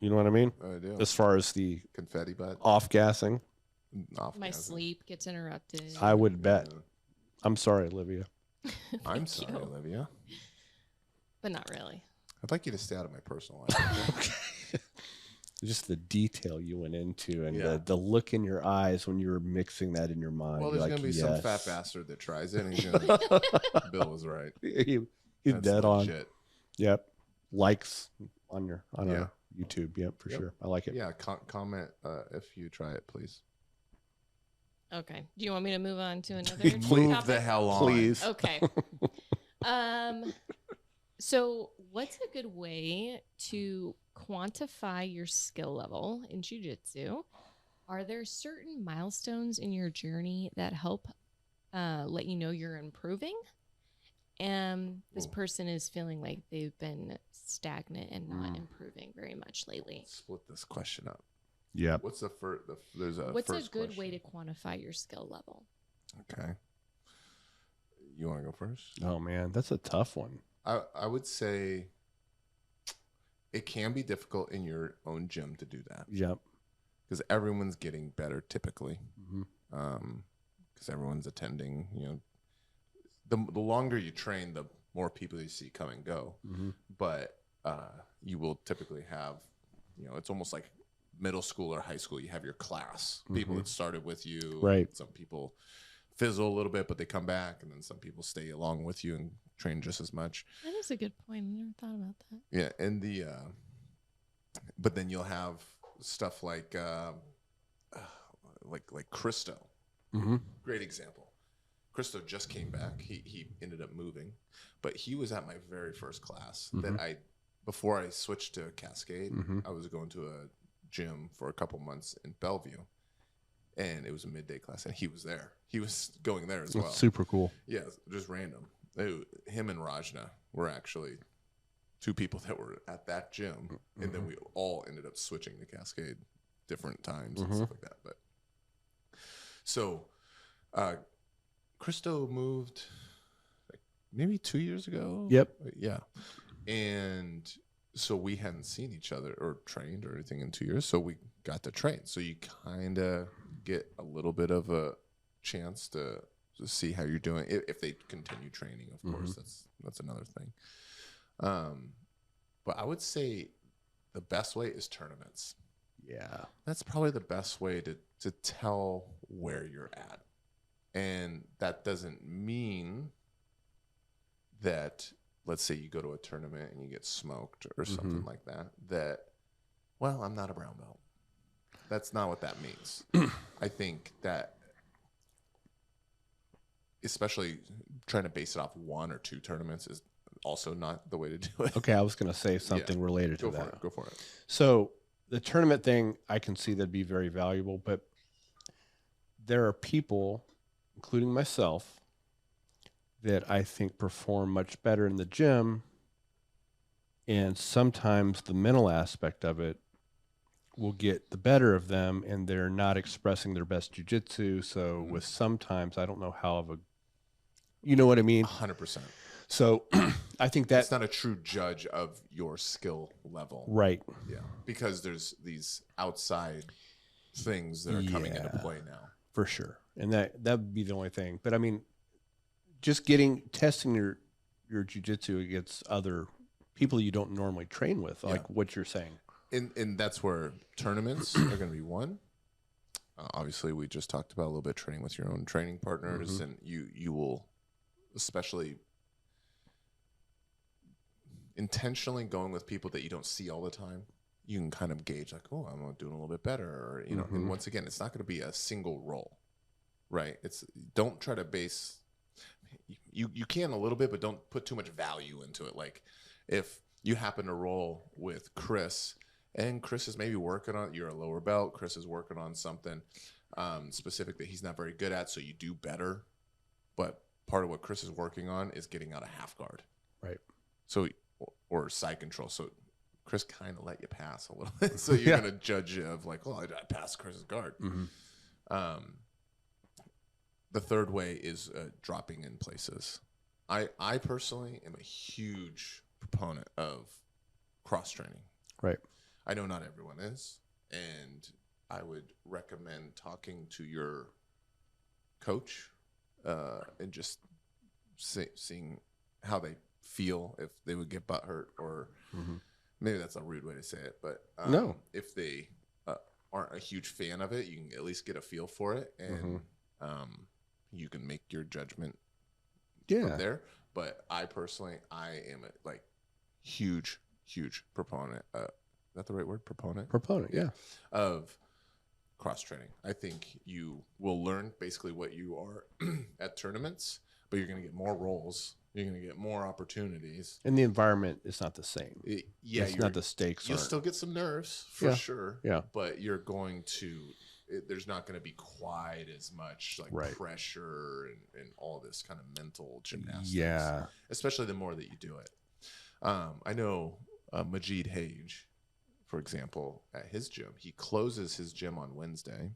You know what I mean? I do. As far as the confetti butt. Off-gassing. My sleep gets interrupted. I would bet. I'm sorry, Olivia. I'm sorry, Olivia. But not really. I'd like you to stay out of my personal life. Just the detail you went into and the look in your eyes when you were mixing that in your mind. Well, there's like, going to be some fat bastard that tries it. And he's Bill was right. He's dead on. Shit. Yep. Likes on our YouTube. Yep, for sure. I like it. Yeah, comment if you try it, please. Okay. Do you want me to move on to another Move topic? the hell on. Please. Okay. So what's a good way to quantify your skill level in jiu-jitsu? Are there certain milestones in your journey that help let you know you're improving? And this person is feeling like they've been stagnant and not improving very much lately. Split this question up. Yeah. What's the first? What's a good question. way to quantify your skill level? Okay. You want to go first? Oh man, that's a tough one. I would say it can be difficult in your own gym to do that. Yep. Because everyone's getting better typically. Mm-hmm. Because everyone's attending. You know, the longer you train, the more people you see come and go. Mm-hmm. But you will typically have, you know, it's almost like middle school or high school. You have your class, people that started with you. Right. Some people fizzle a little bit, but they come back, and then some people stay along with you and train just as much. That is a good point. I never thought about that. Yeah, and but then you'll have stuff like Christo. Mm-hmm. Great example. Christo just came back. He ended up moving, but he was at my very first class that before I switched to Cascade, I was going to a gym for a couple months in Bellevue, and it was a midday class, and he was there. He was going there as well. That's super cool. Yeah, just random. Him and Rajna were actually two people that were at that gym, and then we all ended up switching to Cascade different times and stuff like that. But so Christo moved like maybe 2 years ago. Yep. Yeah. And so we hadn't seen each other or trained or anything in 2 years. So we got to train. So you kind of get a little bit of a chance to see how you're doing. If they continue training, of course, that's another thing. But I would say the best way is tournaments. Yeah. That's probably the best way to tell where you're at. And that doesn't mean that, let's say you go to a tournament and you get smoked or something like that, well, I'm not a brown belt. That's not what that means. I think that, especially trying to base it off 1 or 2 tournaments is also not the way to do it. Okay, I was going to say something related to that. Go for it. So the tournament thing, I can see that'd be very valuable, but there are people, including myself, that I think perform much better in the gym, and sometimes the mental aspect of it will get the better of them, and they're not expressing their best jiu-jitsu. So with sometimes, I don't know how of a, you know what I mean? 100%. So I think that's not a true judge of your skill level. Right. Yeah. Because there's these outside things that are coming into play now. For sure. And that would be the only thing. But I mean, just testing your jiu-jitsu against other people you don't normally train with, like what you're saying. And that's where tournaments are going to be one. Obviously, we just talked about a little bit training with your own training partners, and you will, especially intentionally going with people that you don't see all the time. You can kind of gauge like, oh, I'm doing a little bit better, or you know. And once again, it's not going to be a single roll, right? Don't try to base. You can a little bit, but don't put too much value into it. Like if you happen to roll with Chris, and Chris is maybe working on, you're a lower belt, Chris is working on something, specific that he's not very good at, so you do better. But part of what Chris is working on is getting out of half guard. Right. So, or side control. So Chris kind of let you pass a little bit. So you're going to judge of like, well, I passed Chris's guard. The third way is dropping in places. I personally am a huge proponent of cross training. Right. I know not everyone is, and I would recommend talking to your coach and just seeing how they feel, if they would get butthurt, or maybe that's a rude way to say it, but no, if they aren't a huge fan of it, you can at least get a feel for it, and you can make your judgment from there. But I personally, I am a huge proponent. Is that the right word? Proponent, yeah, of cross training. I think you will learn basically what you are at tournaments, but you're going to get more roles. You're going to get more opportunities. And the environment is not the same. It's not the stakes. You'll still get some nerves for sure. Yeah. But you're going to, there's not going to be quite as much pressure and all this kind of mental gymnastics. Yeah. Especially the more that you do it. I know Majid Hage, for example, at his gym, he closes his gym on Wednesday,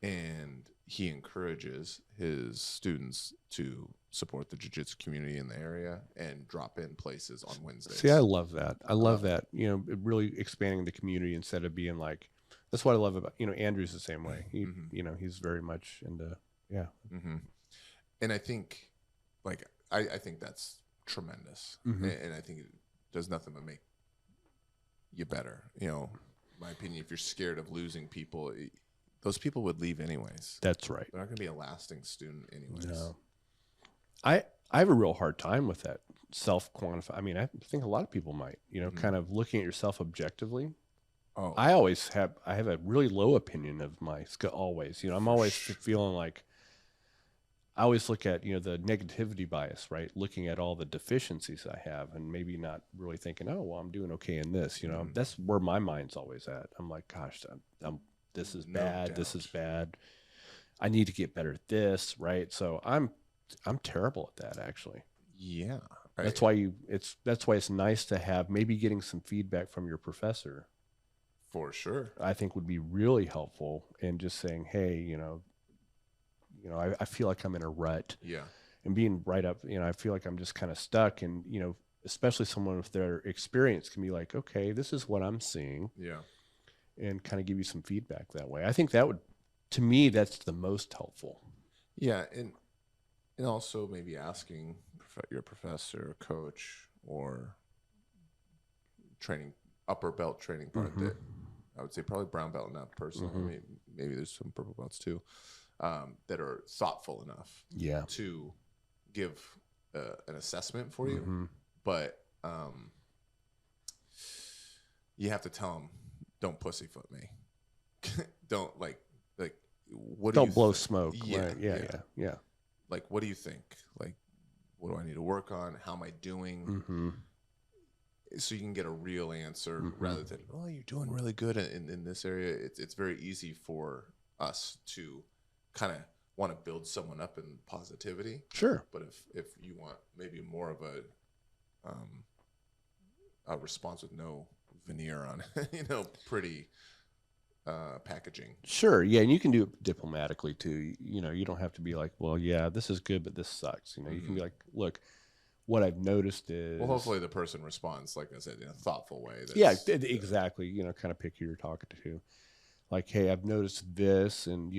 and he encourages his students to support the jiu-jitsu community in the area and drop in places on Wednesdays. See, I love that. I love that. You know, really expanding the community instead of being like, that's what I love about, Andrew's the same way. He, he's very much into, And I think, I think that's tremendous. And I think it does nothing but make you better. My opinion, if you're scared of losing people, those people would leave anyways. That's right. They're not going to be a lasting student anyways. No. I have a real hard time with that self-quantify. I mean, I think a lot of people might, kind of looking at yourself objectively. Oh, I have a really low opinion of my skill always. I'm always feeling like, I always look at, the negativity bias, right? Looking at all the deficiencies I have and maybe not really thinking, oh, well, I'm doing okay in this, that's where my mind's always at. I'm like, gosh, this is bad. This is bad. I need to get better at this. Right. So I'm terrible at that, actually. Yeah. Right. That's why it's nice to have maybe getting some feedback from your professor. For sure. I think would be really helpful in just saying, hey, I feel like I'm in a rut. Yeah. And being right up, I feel like I'm just kind of stuck. And, especially someone with their experience can be like, okay, this is what I'm seeing. Yeah. And kind of give you some feedback that way. I think that would, to me, that's the most helpful. Yeah. And also maybe asking your professor, or coach, or upper belt training part that I would say probably brown belt enough personally. Maybe there's some purple belts too. That are thoughtful enough to give an assessment for you. But you have to tell them, don't pussyfoot me. Don't what do you don't blow smoke. Yeah, right. Yeah. Like, what do you think? Like, what do I need to work on? How am I doing? So you can get a real answer rather than, oh, you're doing really good in this area. It's very easy for us to kind of want to build someone up in positivity. Sure. But if you want maybe more of a response with no veneer on, pretty packaging. Sure. Yeah. And you can do it diplomatically too. You don't have to be like, well, yeah, this is good, but this sucks. You can be like, look, what I've noticed is, well, hopefully the person responds, like I said, in a thoughtful way. Exactly. Kind of pick who you're talking to. Like, hey, I've noticed this, and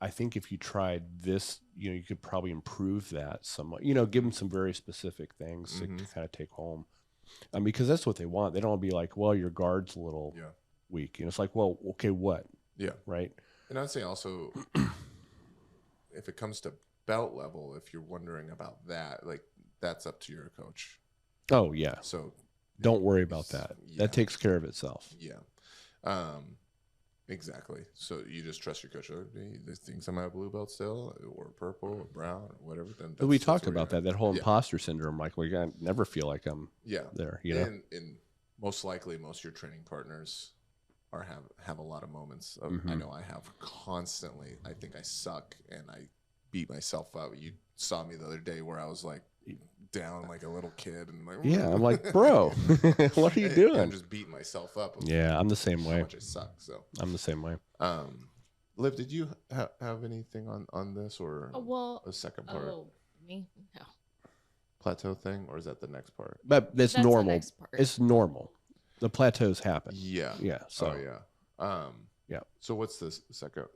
I think if you tried this, you could probably improve that somewhat. Give them some very specific things to kind of take home, because that's what they want. They don't want to be like, well, your guard's a little weak. It's like, well, okay, what? Yeah. Right. And I'd say also, if it comes to belt level, if you're wondering about that, that's up to your coach. Oh yeah. So don't worry about that. Yeah. That takes care of itself. Yeah. Exactly. So you just trust your coach. There's things I'm at blue belt still, or purple, or brown, or whatever. Then we talked about that whole imposter syndrome. Like, we never feel like I'm there. And most likely, most of your training partners or have a lot of moments of, I know I have constantly, I think I suck and I beat myself up. You saw me the other day where I was like down like a little kid and like, yeah, I'm like, bro, what are you doing? I'm just beating myself up. Yeah, I'm the same way. How much I suck. So I'm the same way. Liv, did you have anything on this or a second part? Oh, me? No. Plateau thing, or is that the next part? But that's normal. The next part. It's normal. The plateaus happen. Yeah. Yeah. So yeah. So what's this second?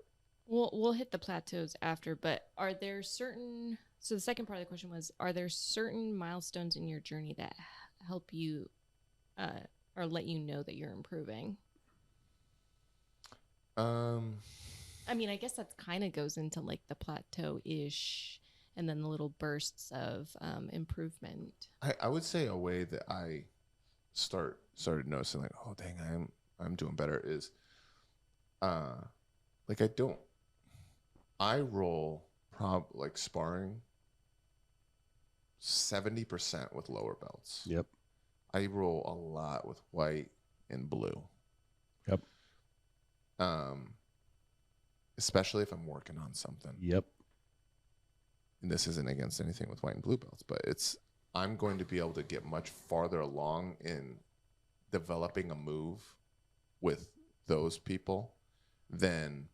We'll hit the plateaus after, but are there certain... So the second part of the question was, are there certain milestones in your journey that help you or let you know that you're improving? I mean, I guess that kind of goes into like the plateau-ish and then the little bursts of improvement. I would say a way that I started noticing like, oh dang, I'm doing better is like I roll like sparring 70% with lower belts. Yep. I roll a lot with white and blue. Yep. Especially if I'm working on something. Yep. And this isn't against anything with white and blue belts, but I'm going to be able to get much farther along in developing a move with those people than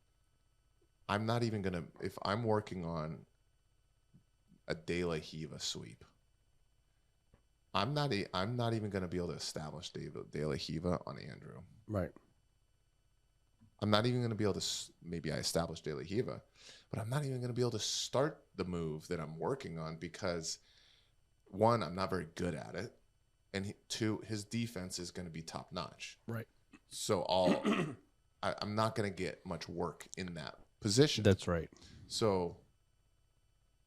I'm not even going to, if I'm working on a De La Hiva sweep, I'm not even going to be able to establish De La Hiva on Andrew. Right. I'm not even going to be able to, maybe I establish De La Hiva, but I'm not even going to be able to start the move that I'm working on because, one, I'm not very good at it, and two, his defense is going to be top notch. Right. So I'm not going to get much work in that position. That's right. So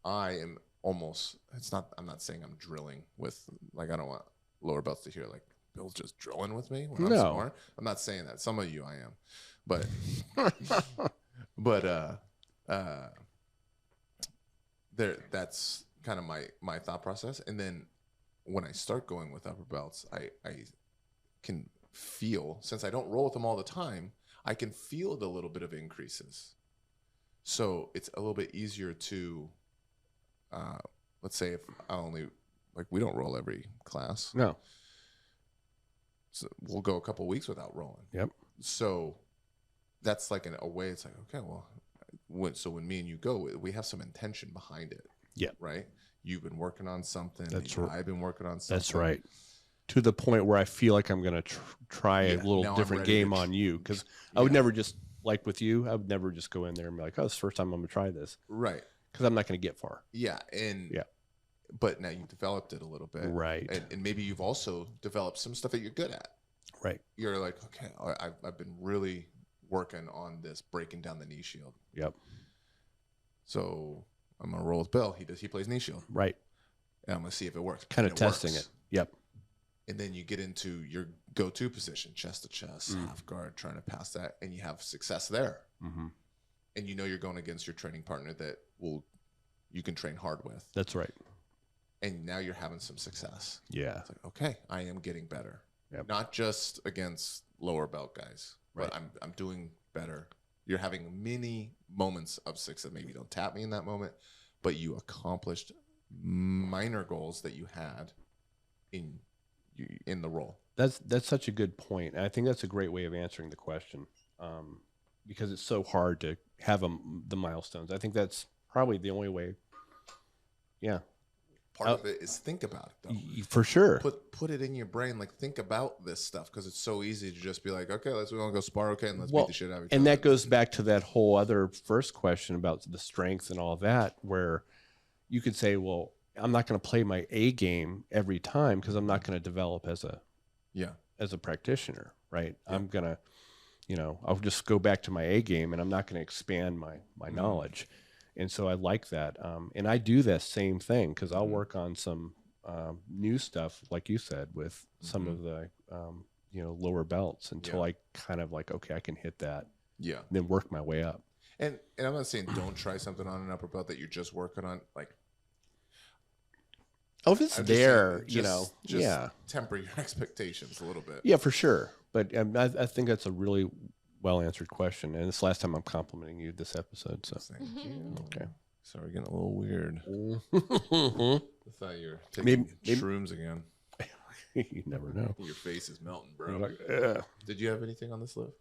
I am almost, I'm not saying I'm drilling with, like, I don't want lower belts to hear like Bill's just drilling with me when I'm sparring. I'm not saying that. Some of you I am. But that's kind of my thought process. And then when I start going with upper belts, I can feel, since I don't roll with them all the time, I can feel the little bit of increases. So it's a little bit easier to, let's say if I only, like, we don't roll every class. No. So we'll go a couple weeks without rolling. Yep. So that's like a way, it's like, okay, well, when me and you go, we have some intention behind it. Yeah. Right? You've been working on something. That's right. I've been working on something. That's right. To the point where I feel like I'm going to try a little different game on you. Because I would never just, like with you, I would never just go in there and be like, oh, it's the first time I'm going to try this. Right. Because I'm not going to get far. Yeah. But now you've developed it a little bit. Right. And maybe you've also developed some stuff that you're good at. Right. You're like, okay, I've been really working on this, breaking down the knee shield. Yep. So I'm going to roll with Bill. He plays knee shield. Right. And I'm going to see if it works. Kind of testing it. Yep. And then you get into your go-to position, chest to chest, half guard, trying to pass that, and you have success there. Mm-hmm. And you know you're going against your training partner that you can train hard with. That's right. And now you're having some success. Yeah. It's like, okay, I am getting better. Yep. Not just against lower belt guys, but I'm doing better. You're having many moments of success. Maybe you don't tap me in that moment, but you accomplished minor goals that you had in the role. That's such a good point. And I think that's a great way of answering the question, because it's so hard to have the milestones. I think that's probably the only way. Yeah. Part of it is think about it, though. For sure. Put it in your brain, like, think about this stuff, because it's so easy to just be like, okay, we're going to go spar, okay, and let's beat the shit out of each other. And that goes back to that whole other first question about the strength and all that, where you could say, well, I'm not going to play my A game every time because I'm not going to develop as a practitioner, right? Yeah. I'm going to, I'll just go back to my A game and I'm not going to expand my knowledge. And so I like that. And I do that same thing because I'll work on some new stuff, like you said, with some of the, lower belts until I kind of like, okay, I can hit that. Yeah. And then work my way up. And I'm not saying don't try something on an upper belt that you're just working on. Like, oh, if it's there, just temper your expectations a little bit. Yeah, for sure. but I think that's a really well answered question, and it's the last time I'm complimenting you this episode. So thank you. Okay. Sorry, getting a little weird. Mm-hmm. I thought you were taking maybe shrooms again. You never know. Your face is melting, bro. Like, yeah. Did you have anything on this list?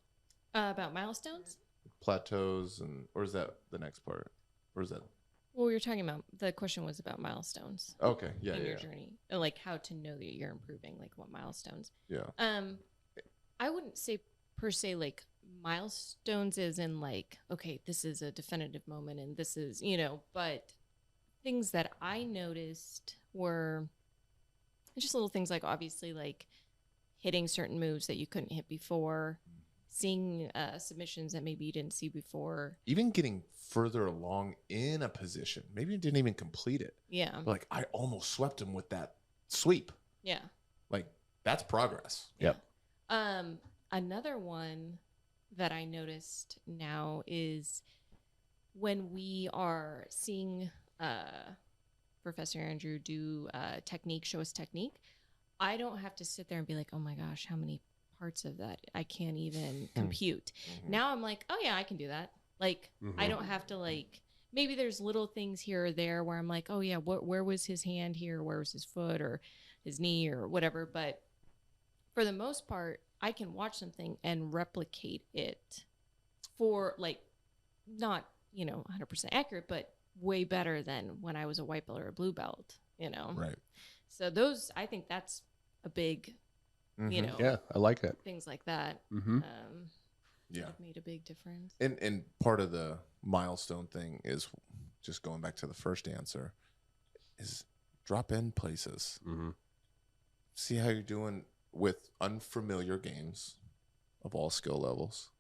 About milestones? Plateaus, or is that the next part? Or is that? Well, we were talking about, the question was about milestones. Okay, yeah, in yeah. your journey, like how to know that you're improving, like what milestones. Yeah. I wouldn't say per se like milestones is in like, okay, this is a definitive moment and this is, but things that I noticed were just little things, like obviously like hitting certain moves that you couldn't hit before, seeing submissions that maybe you didn't see before, even getting further along in a position. Maybe you didn't even complete it. Yeah. But like, I almost swept him with that sweep. Yeah. Like, that's progress. Yep. Another one that I noticed now is when we are seeing Professor Andrew do technique, show us technique, I don't have to sit there and be like, oh my gosh, how many parts of that I can't even compute. Now I'm like, oh yeah, I can do that. Like, I don't have to, like, maybe there's little things here or there where I'm like, oh yeah, where was his hand here? Where was his foot or his knee or whatever? But for the most part, I can watch something and replicate it for, like, not, 100% accurate, but way better than when I was a white belt or a blue belt, Right. So those, I think that's a big, Yeah, I like that. things like that. Yeah. Have made a big difference. And part of the milestone thing is, just going back to the first answer, is drop in places. See how you're doing with unfamiliar games of all skill levels.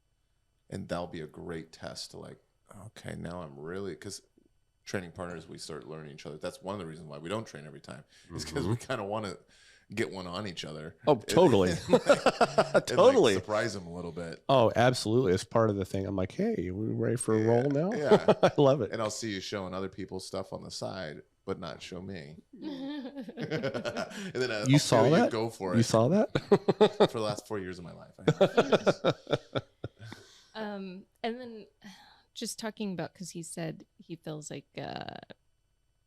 And that'll be a great test to, like, okay, now I'm really, because training partners, we start learning each other. That's one of the reasons why we don't train every time, is because we kind of want to get one on each other. Oh, totally. Totally. Like, surprise them a little bit. Oh, absolutely. It's part of the thing. I'm like, hey, we ready for a roll now? Yeah. I love it. And I'll see you showing other people's stuff on the side, but not show me. And then You saw that? You go for it. You saw that? For the last 4 years of my life. And then just talking about, because he said he feels like,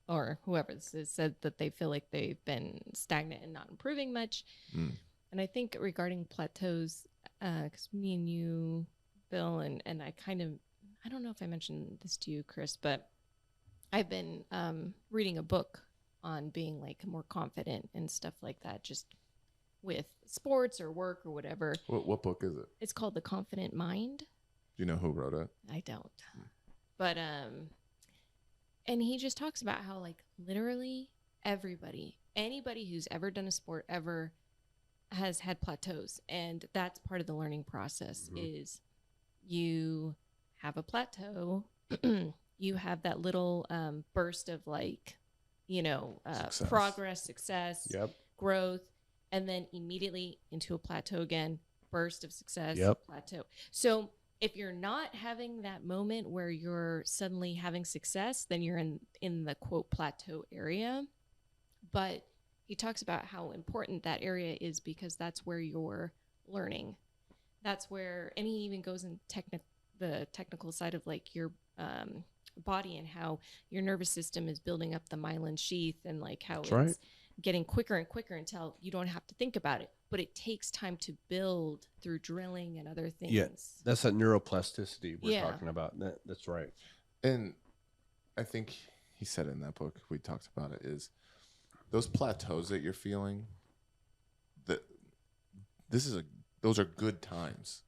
or whoever this is, said that they feel like they've been stagnant and not improving much. And I think regarding plateaus, because me and you, Bill, and I don't know if I mentioned this to you, Chris, but I've been reading a book on being like more confident and stuff like that, just with sports or work or whatever. What book is it? It's called The Confident Mind. Do you know who wrote it? I don't. But and he just talks about how, like, literally anybody who's ever done a sport ever has had plateaus, and that's part of the learning process. Is you have a plateau, you have that little burst of, like, Success. progress, success, Yep. growth, and then immediately into a plateau again, burst of success, plateau. So if you're not having that moment where you're suddenly having success, then you're in the quote plateau area. But he talks about how important that area is, because that's where you're learning. That's where, and he even goes in the technical side of, like, your body and how your nervous system is building up the myelin sheath, and like how it's getting quicker and quicker until you don't have to think about it. But it takes time to build through drilling and other things. Yeah, that's that neuroplasticity we're talking about. That's right. And I think he said in that book, we talked about it, is those plateaus that you're feeling, those are good times.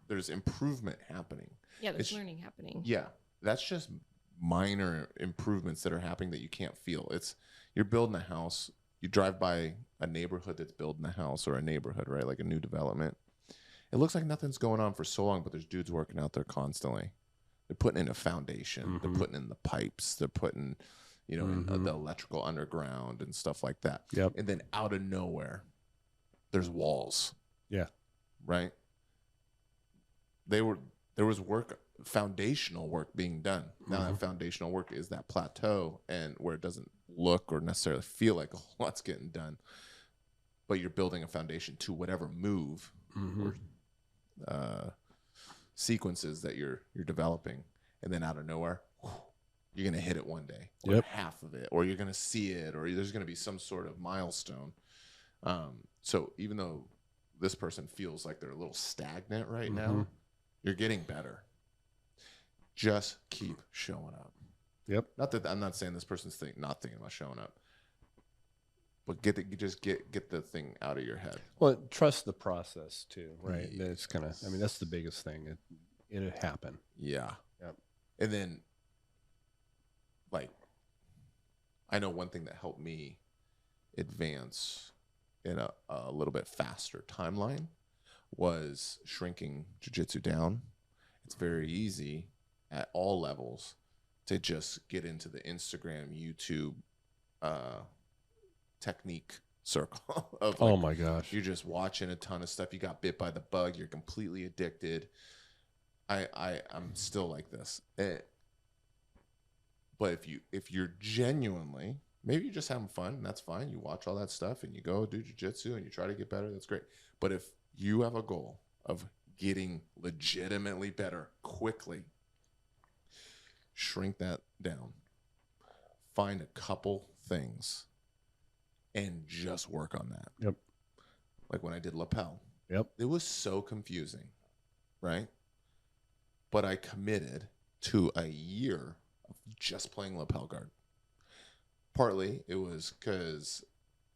There's improvement happening. Yeah, there's learning happening. Yeah, that's just minor improvements that are happening that you can't feel. You're building a house. You drive by a neighborhood that's building a house, or a neighborhood, right? Like a new development. It looks like nothing's going on for so long, but there's dudes working out there constantly. They're putting in a foundation. They're putting in the pipes. They're putting, in the electrical underground and stuff like that. Yep. And then out of nowhere, there's walls. Yeah. Right? There was foundational work being done. Now that foundational work is that plateau, and where it doesn't look or necessarily feel like a whole lot's getting done, but you're building a foundation to whatever move sequences that you're developing, and then out of nowhere, you're gonna hit it one day, or half of it, or you're gonna see it, or there's gonna be some sort of milestone. So even though this person feels like they're a little stagnant right now, you're getting better. Just keep showing up. Yep. Not that I'm not saying this person's not thinking about showing up, but get the thing out of your head. Well, trust the process too, right? It's kind of, I mean, that's the biggest thing. It'll happen. Yeah. Yep. And then, like, I know one thing that helped me advance in a little bit faster timeline was shrinking jiu-jitsu down. It's very easy at all levels to just get into the Instagram, YouTube, technique circle of, like, oh my gosh, you're just watching a ton of stuff. You got bit by the bug. You're completely addicted. I'm still like this. But if you're genuinely, maybe you're just having fun, and that's fine. You watch all that stuff and you go do jiu-jitsu and you try to get better. That's great. But if you have a goal of getting legitimately better quickly, shrink that down. Find a couple things and just work on that. Yep. Like when I did lapel. Yep. It was so confusing, right? But I committed to a year of just playing lapel guard. Partly it was because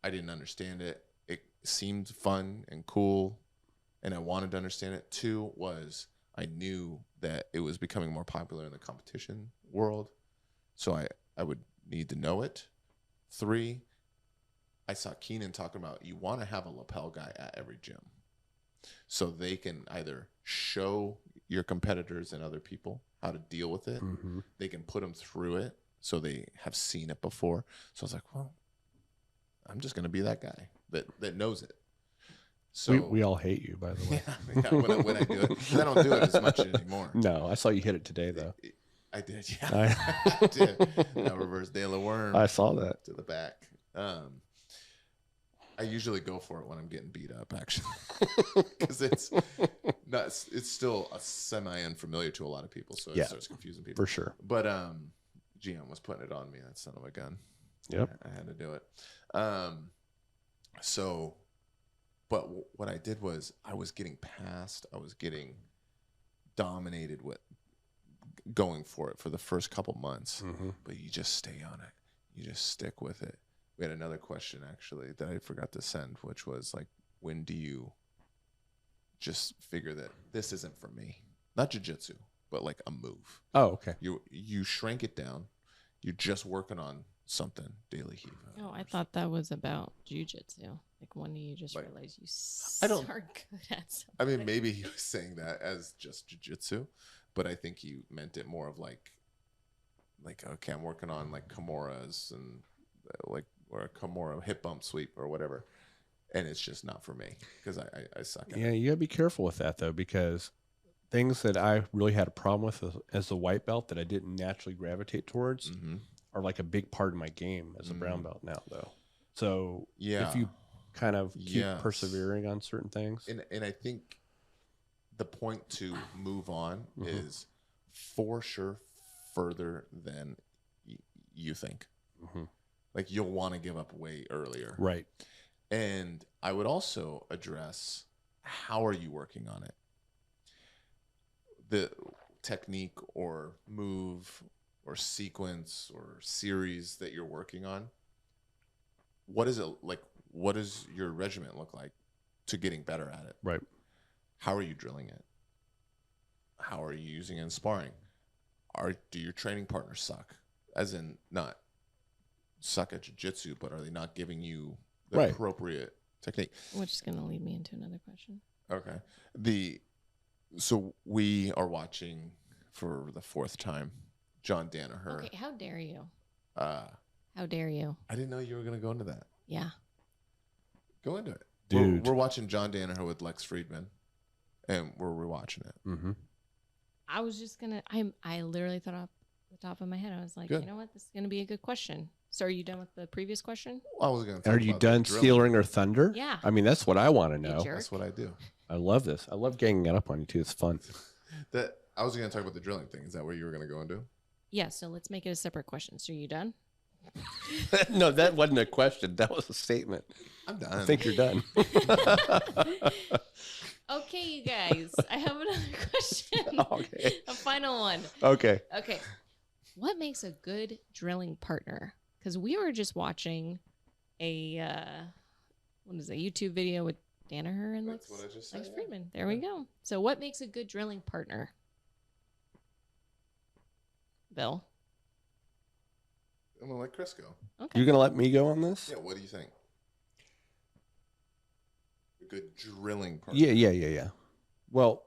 I didn't understand it. It seemed fun and cool, and I wanted to understand it. 2 was I knew that it was becoming more popular in the competition world, so I would need to know it. 3, I saw Keenan talking about you want to have a lapel guy at every gym, so they can either show your competitors and other people how to deal with it. They can put them through it, so they have seen it before. So I was like, well, I'm just going to be that guy that knows it. So we all hate you, by the way. Yeah, when I do it. I don't do it as much anymore. No, I saw you hit it today, though. I did, yeah. I did. Now reverse De La Worm. I saw that. To the back. I usually go for it when I'm getting beat up, actually, because it's still a semi-unfamiliar to a lot of people, so it starts confusing people. For sure. But GM was putting it on me, that son of a gun. Yep. I had to do it. But what I did was I was getting dominated with going for it for the first couple months, but you just stay on it. You just stick with it. We had another question, actually, that I forgot to send, which was like, when do you just figure that this isn't for me? Not jiu-jitsu, but like a move. Oh, okay. You shrink it down. You're just working on something, daily heat. Oh, I thought that was about jiu-jitsu. Like, when do you just realize you are good at something? I mean, maybe he was saying that as just jiu-jitsu, but I think he meant it more of like, okay, I'm working on like Kimuras and or a Kimura hip bump sweep or whatever, and it's just not for me because I suck at it. Yeah, you gotta be careful with that though, because things that I really had a problem with as a white belt that I didn't naturally gravitate towards are like a big part of my game as a brown belt now, though. So if you kind of keep persevering on certain things, and I think the point to move on is for sure further than you think. Like, you'll want to give up way earlier. Right. And I would also address, how are you working on it? The technique or move or sequence or series that you're working on, what is it like? What does your regimen look like to getting better at it? Right. How are you drilling it? How are you using it in sparring? Do your training partners suck? As in, not suck at jiu-jitsu, but are they not giving you the appropriate technique? Which is going to lead me into another question. Okay. So we are watching for the 4th time John Danaher. Okay, how dare you? How dare you? I didn't know you were going to go into that. Yeah. Go into it. Dude. We're watching John Danaher with Lex Friedman, and we're rewatching it. I was just going to, I literally thought off the top of my head, I was like, you know what? This is going to be a good question. So are you done with the previous question? I was going to. Are you done stealing her thunder? Yeah. I mean, that's what I want to know. That's what I do. I love this. I love ganging it up on you too. It's fun. That I was going to talk about the drilling thing. Is that where you were going to go into? Yeah, so let's make it a separate question. So are you done? No, that wasn't a question. That was a statement. I'm done. I think you're done. Okay, you guys. I have another question. Okay. A final one. Okay. Okay. What makes a good drilling partner? Because we were just watching a YouTube video with Danaher and That's what I just said, Lex Friedman. There we go. So what makes a good drilling partner? Bill? I'm going to let Chris go. Okay. You're going to let me go on this? Yeah, what do you think? A good drilling partner. Yeah. Well,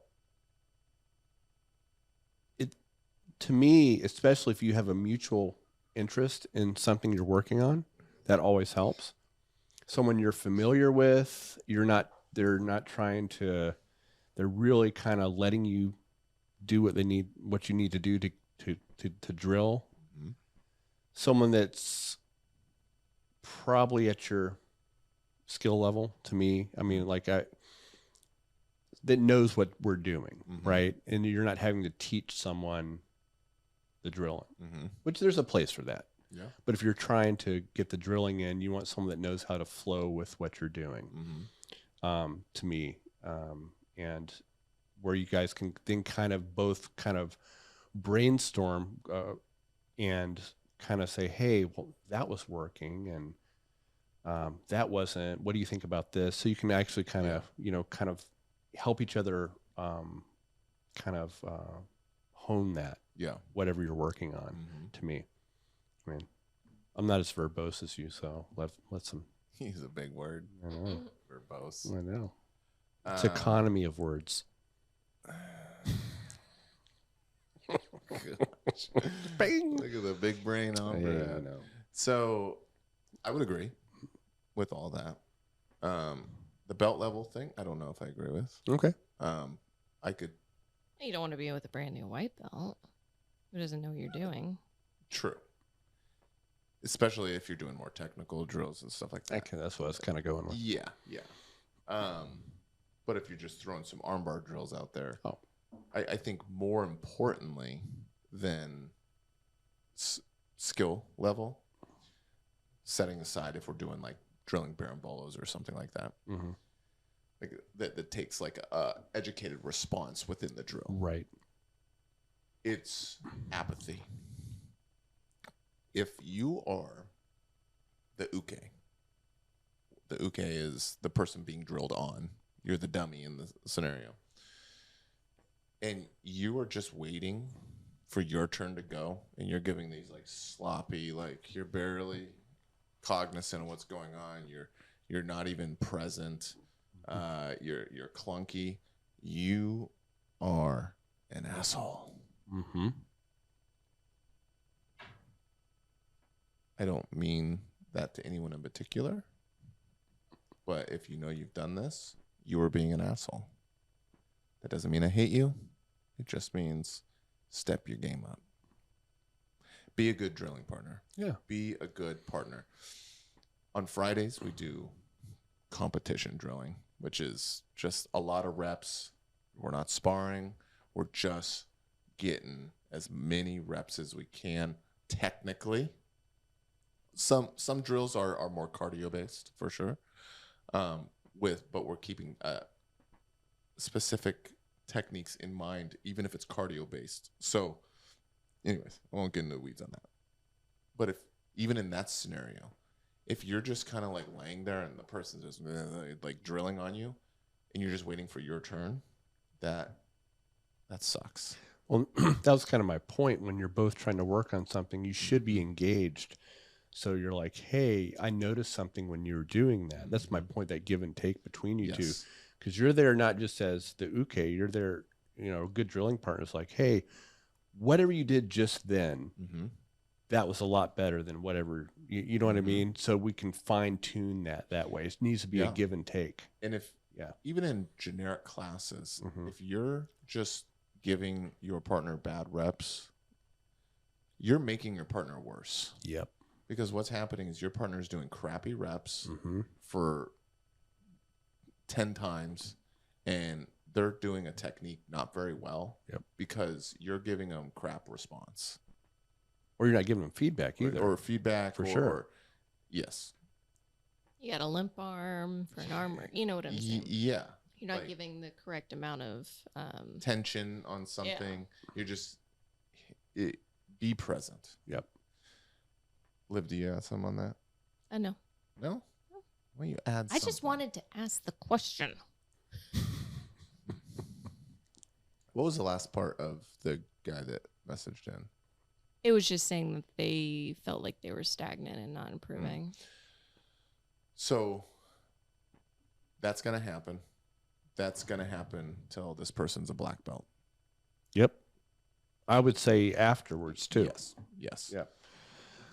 to me, especially if you have a mutual interest in something you're working on, that always helps. Someone you're familiar with, they're not they're really kind of letting you do what you need to do to drill. Mm-hmm. Someone that's probably at your skill level, to me. I mean, that knows what we're doing, mm-hmm. right? And you're not having to teach someone the drilling, mm-hmm. which there's a place for that. Yeah. But if you're trying to get the drilling in, you want someone that knows how to flow with what you're doing. Mm-hmm. To me, and where you guys can then both brainstorm and kind of say, hey, well, that was working, and that wasn't. What do you think about this? So you can actually kind of help each other, hone that. Yeah. Whatever you're working on. Mm-hmm. To me, I mean, I'm not as verbose as you, so let some. Use a big word. I know. Verbose. I know. It's economy of words. Bang. Look at the big brain on Yeah, Brad. I know. So I would agree with all that. The belt level thing, I don't know if I agree with. Okay. I could. You don't want to be with a brand new white belt who doesn't know what you're doing. True. Especially if you're doing more technical drills and stuff like that. That's what I was kind of going with. Yeah. But if you're just throwing some armbar drills out there, I think more importantly than skill level, setting aside if we're doing like drilling barambolos or something like that, mm-hmm. like that takes like a educated response within the drill. Right. It's apathy. If you are the uke is the person being drilled on. You're the dummy in the scenario. And you are just waiting for your turn to go, and you're giving these like sloppy, like you're barely cognizant of what's going on. You're not even present. You're clunky. You are an asshole. Mm-hmm. I don't mean that to anyone in particular, but if you know you've done this, you are being an asshole. That doesn't mean I hate you. It just means step your game up. Be a good drilling partner. Yeah. Be a good partner. On Fridays, we do competition drilling, which is just a lot of reps. We're not sparring. We're just getting as many reps as we can technically. Some drills are more cardio based for sure. But we're keeping specific techniques in mind, even if it's cardio based. So, anyways, I won't get into the weeds on that. But if even in that scenario, if you're just kind of like laying there and the person's just like drilling on you, and you're just waiting for your turn, that sucks. Well, that was kind of my point. When you're both trying to work on something, you should be engaged. So you're like, hey, I noticed something when you were doing that. That's my point, that give and take between you two. Because you're there not just as the uke, you're there, good drilling partners like, hey, whatever you did just then, that was a lot better than whatever, you know what I mean? So we can fine tune that way. It needs to be a give and take. And even in generic classes, if you're just giving your partner bad reps, you're making your partner worse. Yep. Because what's happening is your partner is doing crappy reps for 10 times, and they're doing a technique not very well. Yep. Because you're giving them crap response. Or you're not giving them feedback either. Or feedback. For sure. Yes. You got a limp arm for an arm. You know what I'm saying? Yeah. You're not giving the correct amount of tension on something. Yeah. You're just be present. Yep. Liv, do you have something on that? No. No? Why don't you add something? I just wanted to ask the question. What was the last part of the guy that messaged in? It was just saying that they felt like they were stagnant and not improving. So that's going to happen. That's going to happen till this person's a black belt. Yep. I would say afterwards too. Yes. Yes. Yeah.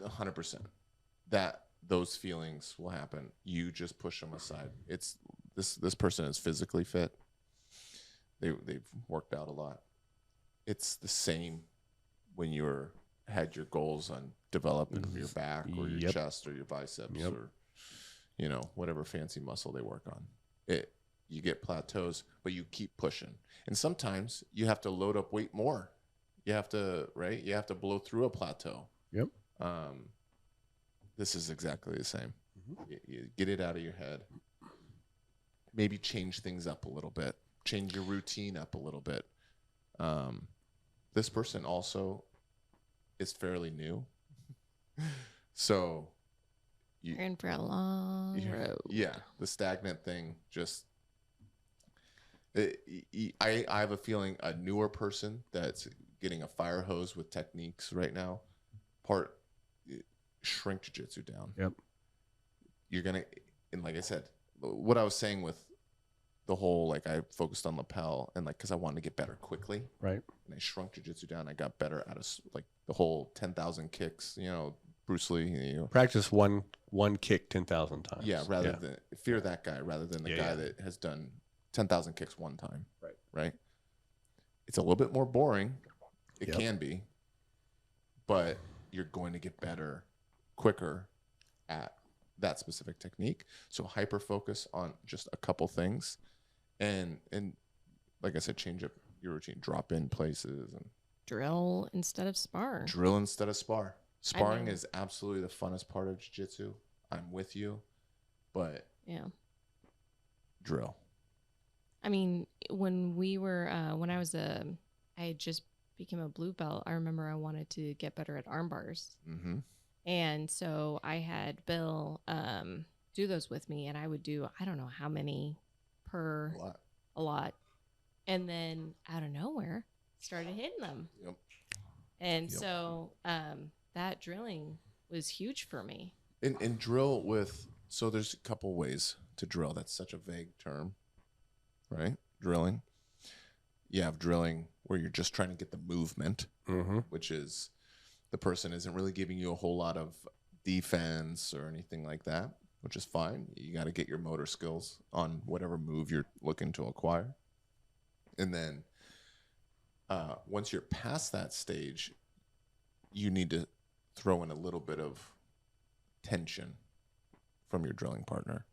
100%. Those feelings will happen. You just push them aside. It's this person is physically fit. They've worked out a lot. It's the same when you're had your goals on developing your back or your chest or your biceps or whatever fancy muscle they work on. You get plateaus, but you keep pushing. And sometimes you have to load up weight more. You have to blow through a plateau. Yep. This is exactly the same. You get it out of your head. Maybe change things up a little bit. Change your routine up a little bit. This person also is fairly new. So you're in for a long road. Yeah. The stagnant thing just I have a feeling a newer person that's getting a fire hose with techniques right now, shrink jiu-jitsu down. Yep. You're going to, and like I said, what I was saying with the whole, like I focused on lapel and like, cause I wanted to get better quickly. Right. And I shrunk jiu-jitsu down. I got better out of like the whole 10,000 kicks, Bruce Lee, Practice one kick 10,000 times. Yeah. Than fear that guy rather than the guy that has done 10,000 kicks one time. Right. Right. It's a little bit more boring. It can be, but you're going to get better quicker at that specific technique. So hyper focus on just a couple things and like I said, change up your routine, drop in places and drill instead of spar. Sparring is absolutely the funnest part of jiu-jitsu. I'm with you, but drill. I mean, when I had just became a blue belt, I remember I wanted to get better at arm bars. Mm-hmm. And so I had Bill do those with me, and I would do, I don't know how many per, a lot. And then out of nowhere, started hitting them. Yep. And so that drilling was huge for me. And drill with, so there's a couple ways to drill. That's such a vague term, right? Drilling. You have drilling where you're just trying to get the movement, which is the person isn't really giving you a whole lot of defense or anything like that, which is fine. You got to get your motor skills on whatever move you're looking to acquire. And then once you're past that stage, you need to throw in a little bit of tension from your drilling partner.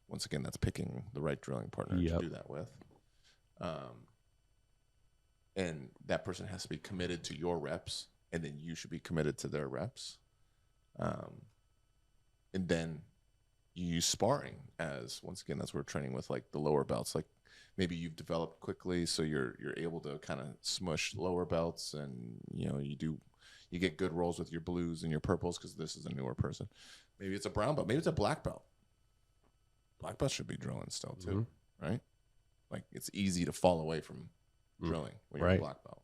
Once again, that's picking the right drilling partner to do that with. And that person has to be committed to your reps, and then you should be committed to their reps. And then you use sparring as, once again, that's what we're training with, like the lower belts. Like maybe you've developed quickly, so you're able to kind of smush lower belts, and you get good rolls with your blues and your purples because this is a newer person. Maybe it's a brown belt. Maybe it's a black belt. Black belt should be drilling still too, right? Like it's easy to fall away from drilling when you're a black belt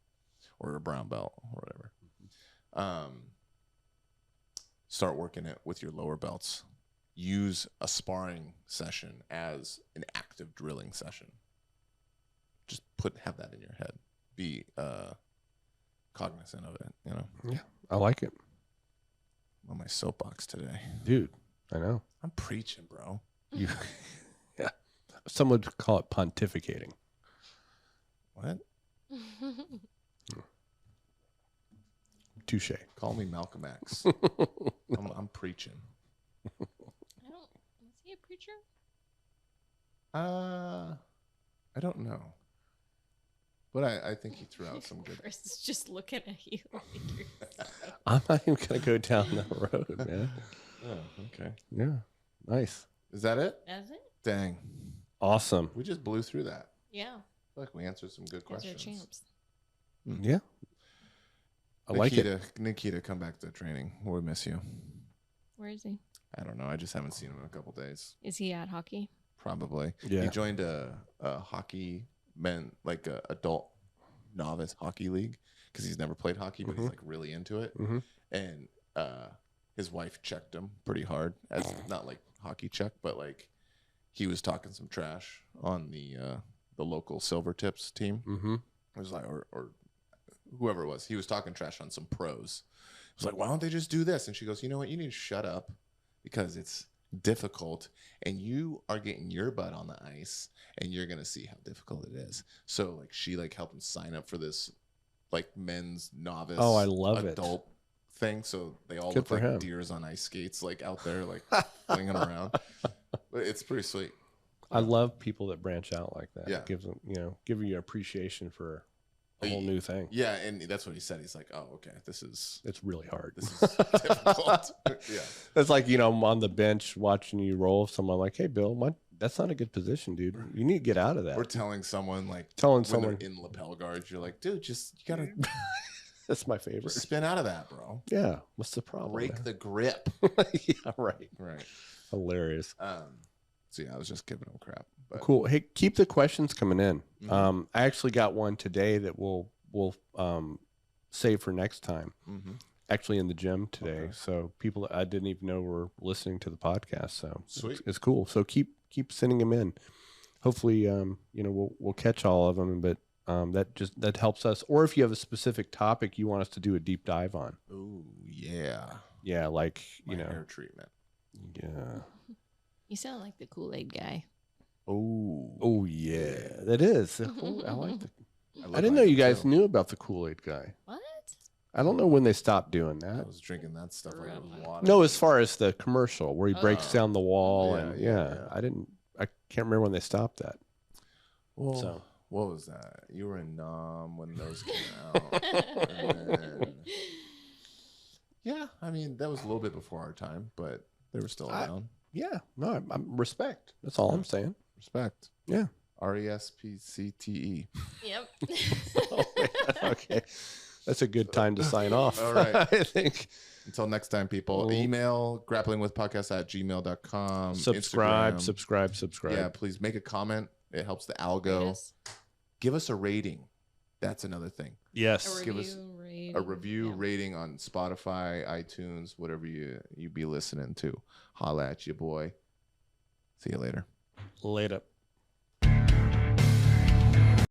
or a brown belt or whatever. Start working it with your lower belts. Use a sparring session as an active drilling session. Just have that in your head. Be cognizant of it, Yeah, I like it. I'm on my soapbox today. Dude, I know. I'm preaching, bro. Yeah. Some would call it pontificating. What? Touche. Call me Malcolm X. I'm preaching. Is he a preacher? I I don't know. But I think he threw out some good. Chris is just looking at you like you're I'm not even going to go down that road, man. Oh, okay. Yeah. Nice. Is that it? That's it? Dang. Awesome. We just blew through that. Yeah. I feel like we answered some good Those are questions. champs. Yeah. I like it. Nikita, come back to training. We miss you. Where is he? I don't know. I just haven't seen him in a couple days. Is he at hockey? Probably. Yeah. He joined a hockey like a adult novice hockey league because he's never played hockey, but he's like really into it. And his wife checked him pretty hard, as not like hockey check, but like he was talking some trash on the local Silver Tips team. It was like or whoever it was. He was talking trash on some pros. It was like, why don't they just do this? And she goes, you know what? You need to shut up because it's difficult and you are getting your butt on the ice and you're going to see how difficult it is. So like she like helped him sign up for this like men's novice I love adult thing. So they all Good look for like him. deers on ice skates, like out there, like flinging around. But it's pretty sweet. I love people that branch out like that. Yeah. It gives them, give you appreciation for a whole new thing. Yeah, and that's what he said. He's like, "Oh, okay, It's really hard. this is difficult." Yeah, It's like, I'm on the bench watching you roll. Someone like, hey, Bill, that's not a good position, dude. You need to get out of that. we're telling someone like Telling when someone they're in lapel guards, you're like, "Dude, you gotta that's my favorite. just spin out of that, bro. Yeah. What's the problem? Break the grip." Yeah, right. Right. Hilarious. So yeah, I was just giving him crap. But Cool. Hey, keep the questions coming in. I actually got one today that we'll save for next time. Actually in the gym today. Okay. So people that I didn't even know were listening to the podcast. So Sweet. It's cool. So keep sending them in. Hopefully, we'll catch all of them, but that helps us. Or if you have a specific topic you want us to do a deep dive on. Oh yeah. Yeah. Like, My hair treatment. Yeah. You sound like the Kool-Aid guy. Oh yeah. That is. I like the I didn't my know you guys too. knew about the Kool-Aid guy. What? I don't know when they stopped doing I that. was drinking that stuff like it was water. No, as far as the commercial where he breaks down the wall Yeah, I can't remember when they stopped that. Well, So. what was that? You were in Nam when those came out. And then, yeah, I mean that was a little bit before our time, but they were still around. Yeah, no, I'm respect. That's all I'm saying. Respect. Yeah. RESPCTE. Yep. Oh, man. Okay. That's a good time to sign off. All right. I think. Until next time, people. Email grapplingwithpodcast@gmail.com. Subscribe. Instagram. Yeah, please make a comment. It helps the algo. Yes. Give us a rating. That's another thing. Yes. Give us a review rating on Spotify, iTunes, whatever you be listening to. Holla at you, boy. See you later. Later.